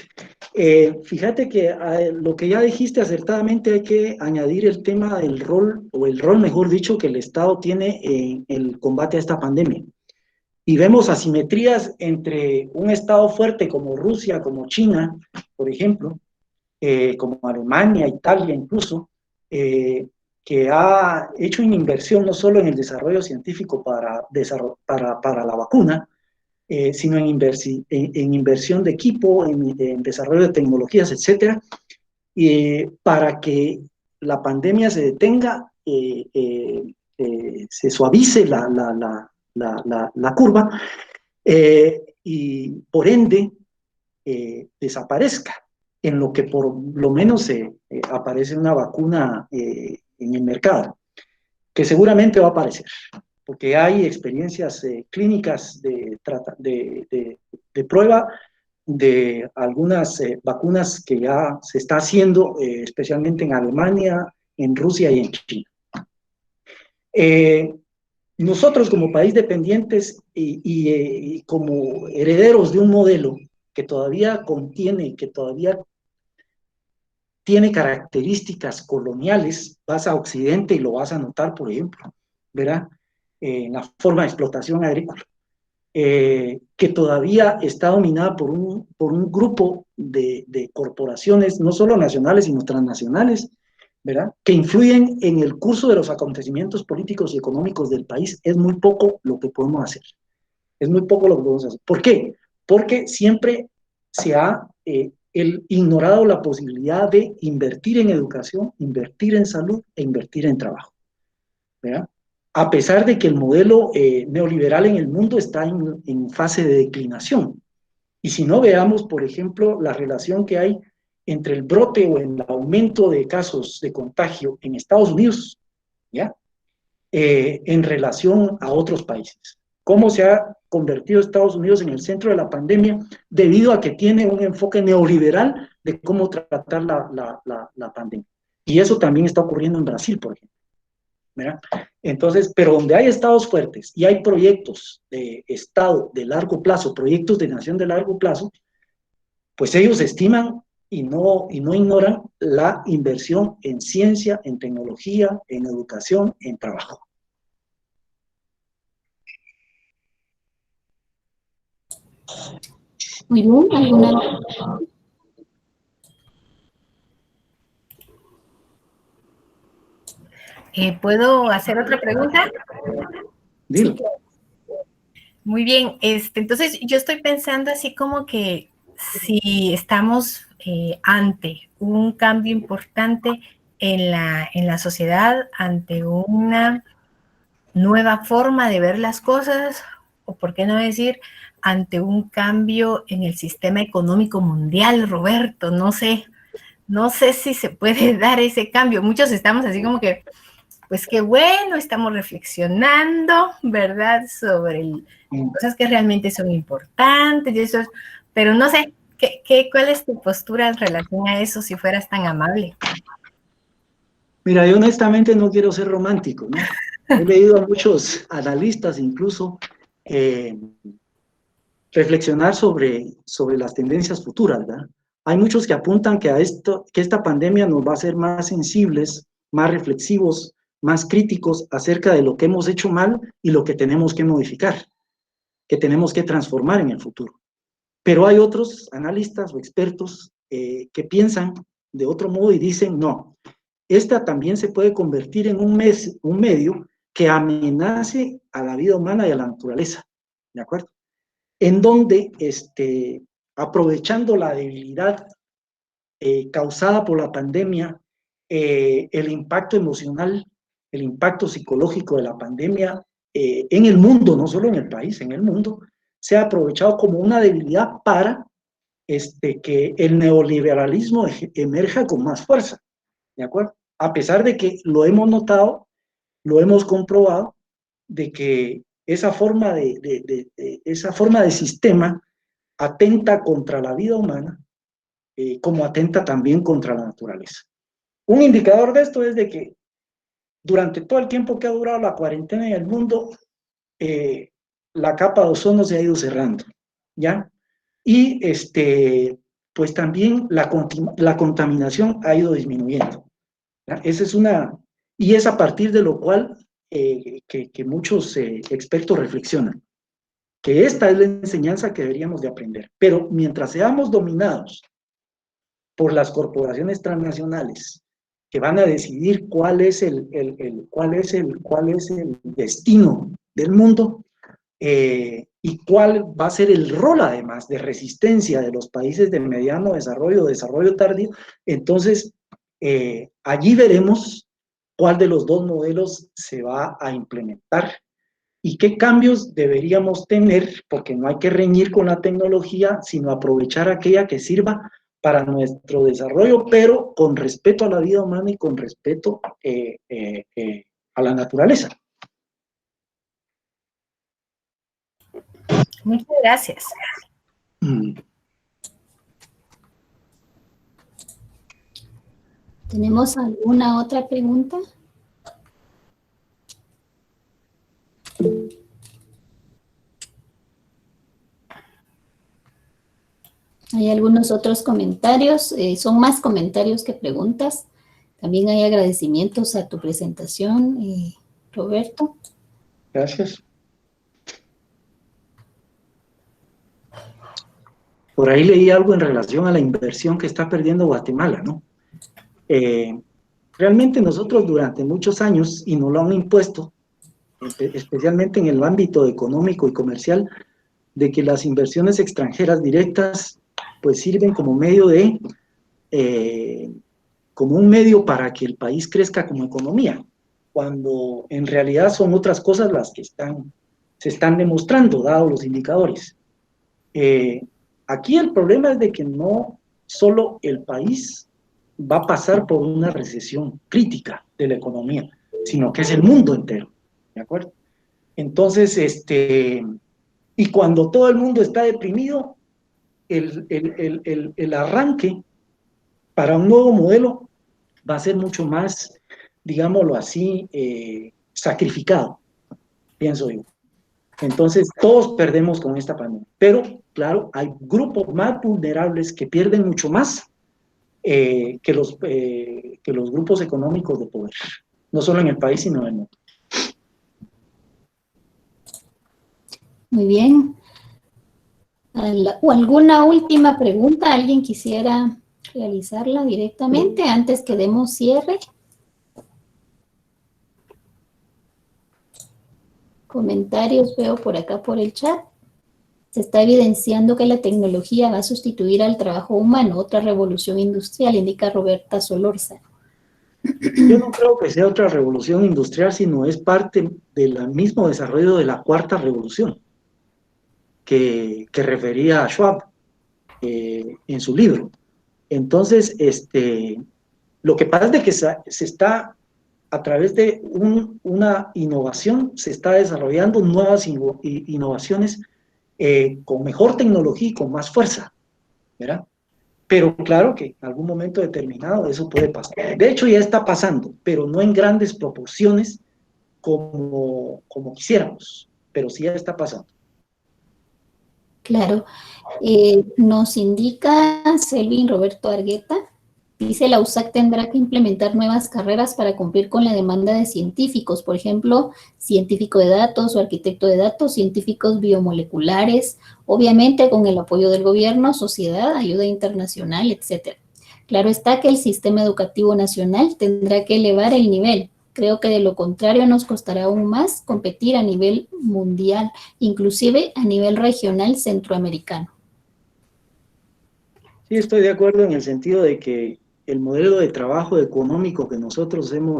Fíjate que lo que ya dijiste acertadamente hay que añadir el tema del rol, o el rol mejor dicho, que el Estado tiene en el combate a esta pandemia. Y vemos asimetrías entre un Estado fuerte como Rusia, como China, por ejemplo, como Alemania, Italia incluso, que ha hecho una inversión no solo en el desarrollo científico para la vacuna, sino en inversión de equipo, en desarrollo de tecnologías, etcétera, para que la pandemia se detenga, se suavice la curva y por ende desaparezca, en lo que por lo menos aparece una vacuna en el mercado. que seguramente va a aparecer, porque hay experiencias clínicas de prueba de algunas vacunas que ya se está haciendo, especialmente en Alemania, en Rusia y en China. Nosotros como país dependientes y como herederos de un modelo que todavía tiene características coloniales, vas a Occidente y lo vas a notar, por ejemplo, ¿verdad? En la forma de explotación agrícola, que todavía está dominada por un grupo de corporaciones, no solo nacionales, sino transnacionales, ¿verdad? Que influyen en el curso de los acontecimientos políticos y económicos del país. Es muy poco lo que podemos hacer. Es muy poco lo que podemos hacer. ¿Por qué? Porque siempre se ha ignorado la posibilidad de invertir en educación, invertir en salud e invertir en trabajo, ¿verdad? A pesar de que el modelo neoliberal en el mundo está en fase de declinación. Y si no, veamos, por ejemplo, la relación que hay entre el brote o el aumento de casos de contagio en Estados Unidos, ¿ya? En relación a otros países. Cómo se ha convertido Estados Unidos en el centro de la pandemia debido a que tiene un enfoque neoliberal de cómo tratar la pandemia. Y eso también está ocurriendo en Brasil, por ejemplo, ¿verdad? Entonces, pero donde hay estados fuertes y hay proyectos de estado de largo plazo, proyectos de nación de largo plazo, pues ellos estiman y no ignoran la inversión en ciencia, en tecnología, en educación, en trabajo. Muy bien, ¿alguna? ¿Puedo hacer otra pregunta? Dilo. Sí. Muy bien, entonces yo estoy pensando así como que si estamos ante un cambio importante en la sociedad, ante una nueva forma de ver las cosas, o por qué no decir, ante un cambio en el sistema económico mundial, Roberto, no sé si se puede dar ese cambio. Muchos estamos así como que, pues qué bueno, estamos reflexionando, ¿verdad? Sobre cosas que realmente son importantes y eso, pero no sé, ¿cuál es tu postura en relación a eso, si fueras tan amable? Mira, yo honestamente no quiero ser romántico, ¿no? He leído a muchos analistas incluso reflexionar sobre las tendencias futuras, ¿verdad? Hay muchos que apuntan que esta pandemia nos va a hacer más sensibles, más reflexivos, más críticos acerca de lo que hemos hecho mal y lo que tenemos que modificar, que tenemos que transformar en el futuro. Pero hay otros analistas o expertos que piensan de otro modo y dicen, no, esta también se puede convertir en un medio que amenace a la vida humana y a la naturaleza, ¿de acuerdo? En donde, aprovechando la debilidad causada por la pandemia, el impacto emocional, el impacto psicológico de la pandemia en el mundo, no solo en el país, en el mundo, se ha aprovechado como una debilidad para que el neoliberalismo emerja con más fuerza, ¿de acuerdo? A pesar de que lo hemos notado, lo hemos comprobado, de que esa forma de sistema atenta contra la vida humana, como atenta también contra la naturaleza. Un indicador de esto es de que durante todo el tiempo que ha durado la cuarentena en el mundo, la capa de ozono se ha ido cerrando, ¿ya? Y pues también la contaminación ha ido disminuyendo, ¿ya? Y es a partir de lo cual que muchos expertos reflexionan, que esta es la enseñanza que deberíamos de aprender. Pero mientras seamos dominados por las corporaciones transnacionales que van a decidir cuál es el destino del mundo y cuál va a ser el rol además de resistencia de los países de mediano desarrollo tardío, entonces allí veremos cuál de los dos modelos se va a implementar y qué cambios deberíamos tener, porque no hay que reñir con la tecnología, sino aprovechar aquella que sirva para nuestro desarrollo, pero con respeto a la vida humana y con respeto a la naturaleza. Muchas gracias. ¿Tenemos alguna otra pregunta? Hay algunos otros comentarios, son más comentarios que preguntas. También hay agradecimientos a tu presentación, Roberto. Gracias. Por ahí leí algo en relación a la inversión que está perdiendo Guatemala, ¿no? Realmente nosotros durante muchos años, y nos lo han impuesto, especialmente en el ámbito económico y comercial, de que las inversiones extranjeras directas pues sirven como medio de, como un medio para que el país crezca como economía, cuando en realidad son otras cosas las que se están demostrando, dados los indicadores. Aquí el problema es de que no solo el país va a pasar por una recesión crítica de la economía, sino que es el mundo entero, ¿de acuerdo? Entonces, y cuando todo el mundo está deprimido, el arranque para un nuevo modelo va a ser mucho más, digámoslo así, sacrificado, pienso yo. Entonces, todos perdemos con esta pandemia. Pero, claro, hay grupos más vulnerables que pierden mucho más que los grupos económicos de poder. No solo en el país, sino en el mundo. Muy bien. ¿O alguna última pregunta? ¿Alguien quisiera realizarla directamente antes que demos cierre? Comentarios veo por acá por el chat. Se está evidenciando que la tecnología va a sustituir al trabajo humano, otra revolución industrial, indica Roberta Solórzano. Yo no creo que sea otra revolución industrial, sino es parte del mismo desarrollo de la cuarta revolución que refería a Schwab en su libro. Entonces, lo que pasa es de que se está, a través de una innovación, se está desarrollando nuevas innovaciones con mejor tecnología y con más fuerza, ¿verdad? Pero claro que en algún momento determinado eso puede pasar. De hecho, ya está pasando, pero no en grandes proporciones como quisiéramos, pero sí ya está pasando. Claro. Nos indica Selvin Roberto Argueta, dice la USAC tendrá que implementar nuevas carreras para cumplir con la demanda de científicos, por ejemplo, científico de datos o arquitecto de datos, científicos biomoleculares, obviamente con el apoyo del gobierno, sociedad, ayuda internacional, etc. Claro está que el sistema educativo nacional tendrá que elevar el nivel. Creo que de lo contrario nos costará aún más competir a nivel mundial, inclusive a nivel regional centroamericano. Sí, estoy de acuerdo en el sentido de que el modelo de trabajo económico que nosotros no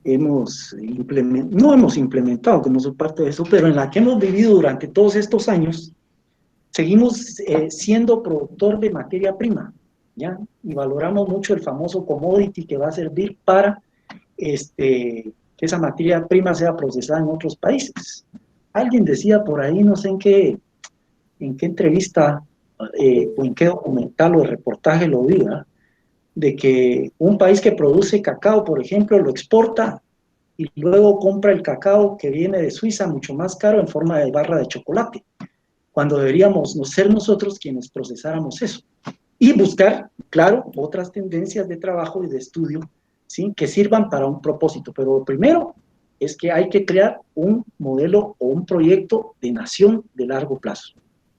hemos implementado, que no soy parte de eso, pero en la que hemos vivido durante todos estos años, seguimos siendo productor de materia prima, ¿ya? Y valoramos mucho el famoso commodity que va a servir para que esa materia prima sea procesada en otros países. Alguien decía por ahí, no sé en qué entrevista o en qué documental o reportaje lo vi, ¿verdad? De que un país que produce cacao, por ejemplo, lo exporta y luego compra el cacao que viene de Suiza mucho más caro en forma de barra de chocolate, cuando deberíamos ser nosotros quienes procesáramos eso. Y buscar, claro, otras tendencias de trabajo y de estudio, ¿sí?, que sirvan para un propósito. Pero lo primero es que hay que crear un modelo o un proyecto de nación de largo plazo.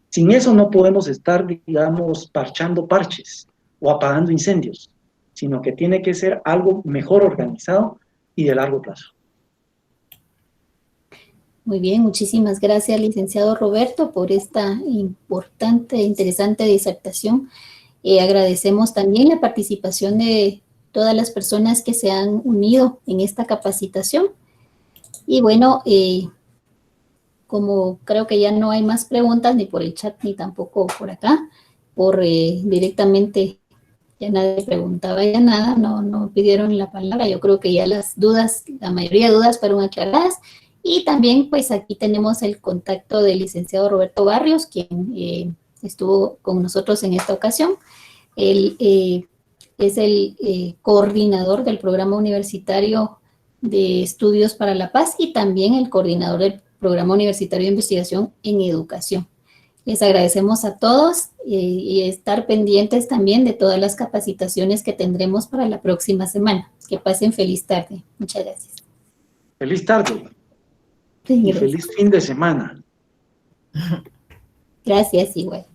Sin eso no podemos estar, digamos, parchando parches o apagando incendios, sino que tiene que ser algo mejor organizado y de largo plazo. Muy bien, muchísimas gracias, licenciado Roberto, por esta importante e interesante disertación. Agradecemos también la participación de todas las personas que se han unido en esta capacitación. Y bueno, como creo que ya no hay más preguntas ni por el chat ni tampoco por acá, directamente ya nadie preguntaba ya nada, no pidieron la palabra. Yo creo que ya las dudas, la mayoría de dudas fueron aclaradas. Y también, pues aquí tenemos el contacto del licenciado Roberto Barrios, quien estuvo con nosotros en esta ocasión. Él es el coordinador del Programa Universitario de Estudios para la Paz y también el coordinador del Programa Universitario de Investigación en Educación. Les agradecemos a todos y estar pendientes también de todas las capacitaciones que tendremos para la próxima semana. Que pasen feliz tarde. Muchas gracias. Feliz tarde. Sí, y feliz fin de semana. Gracias, igual.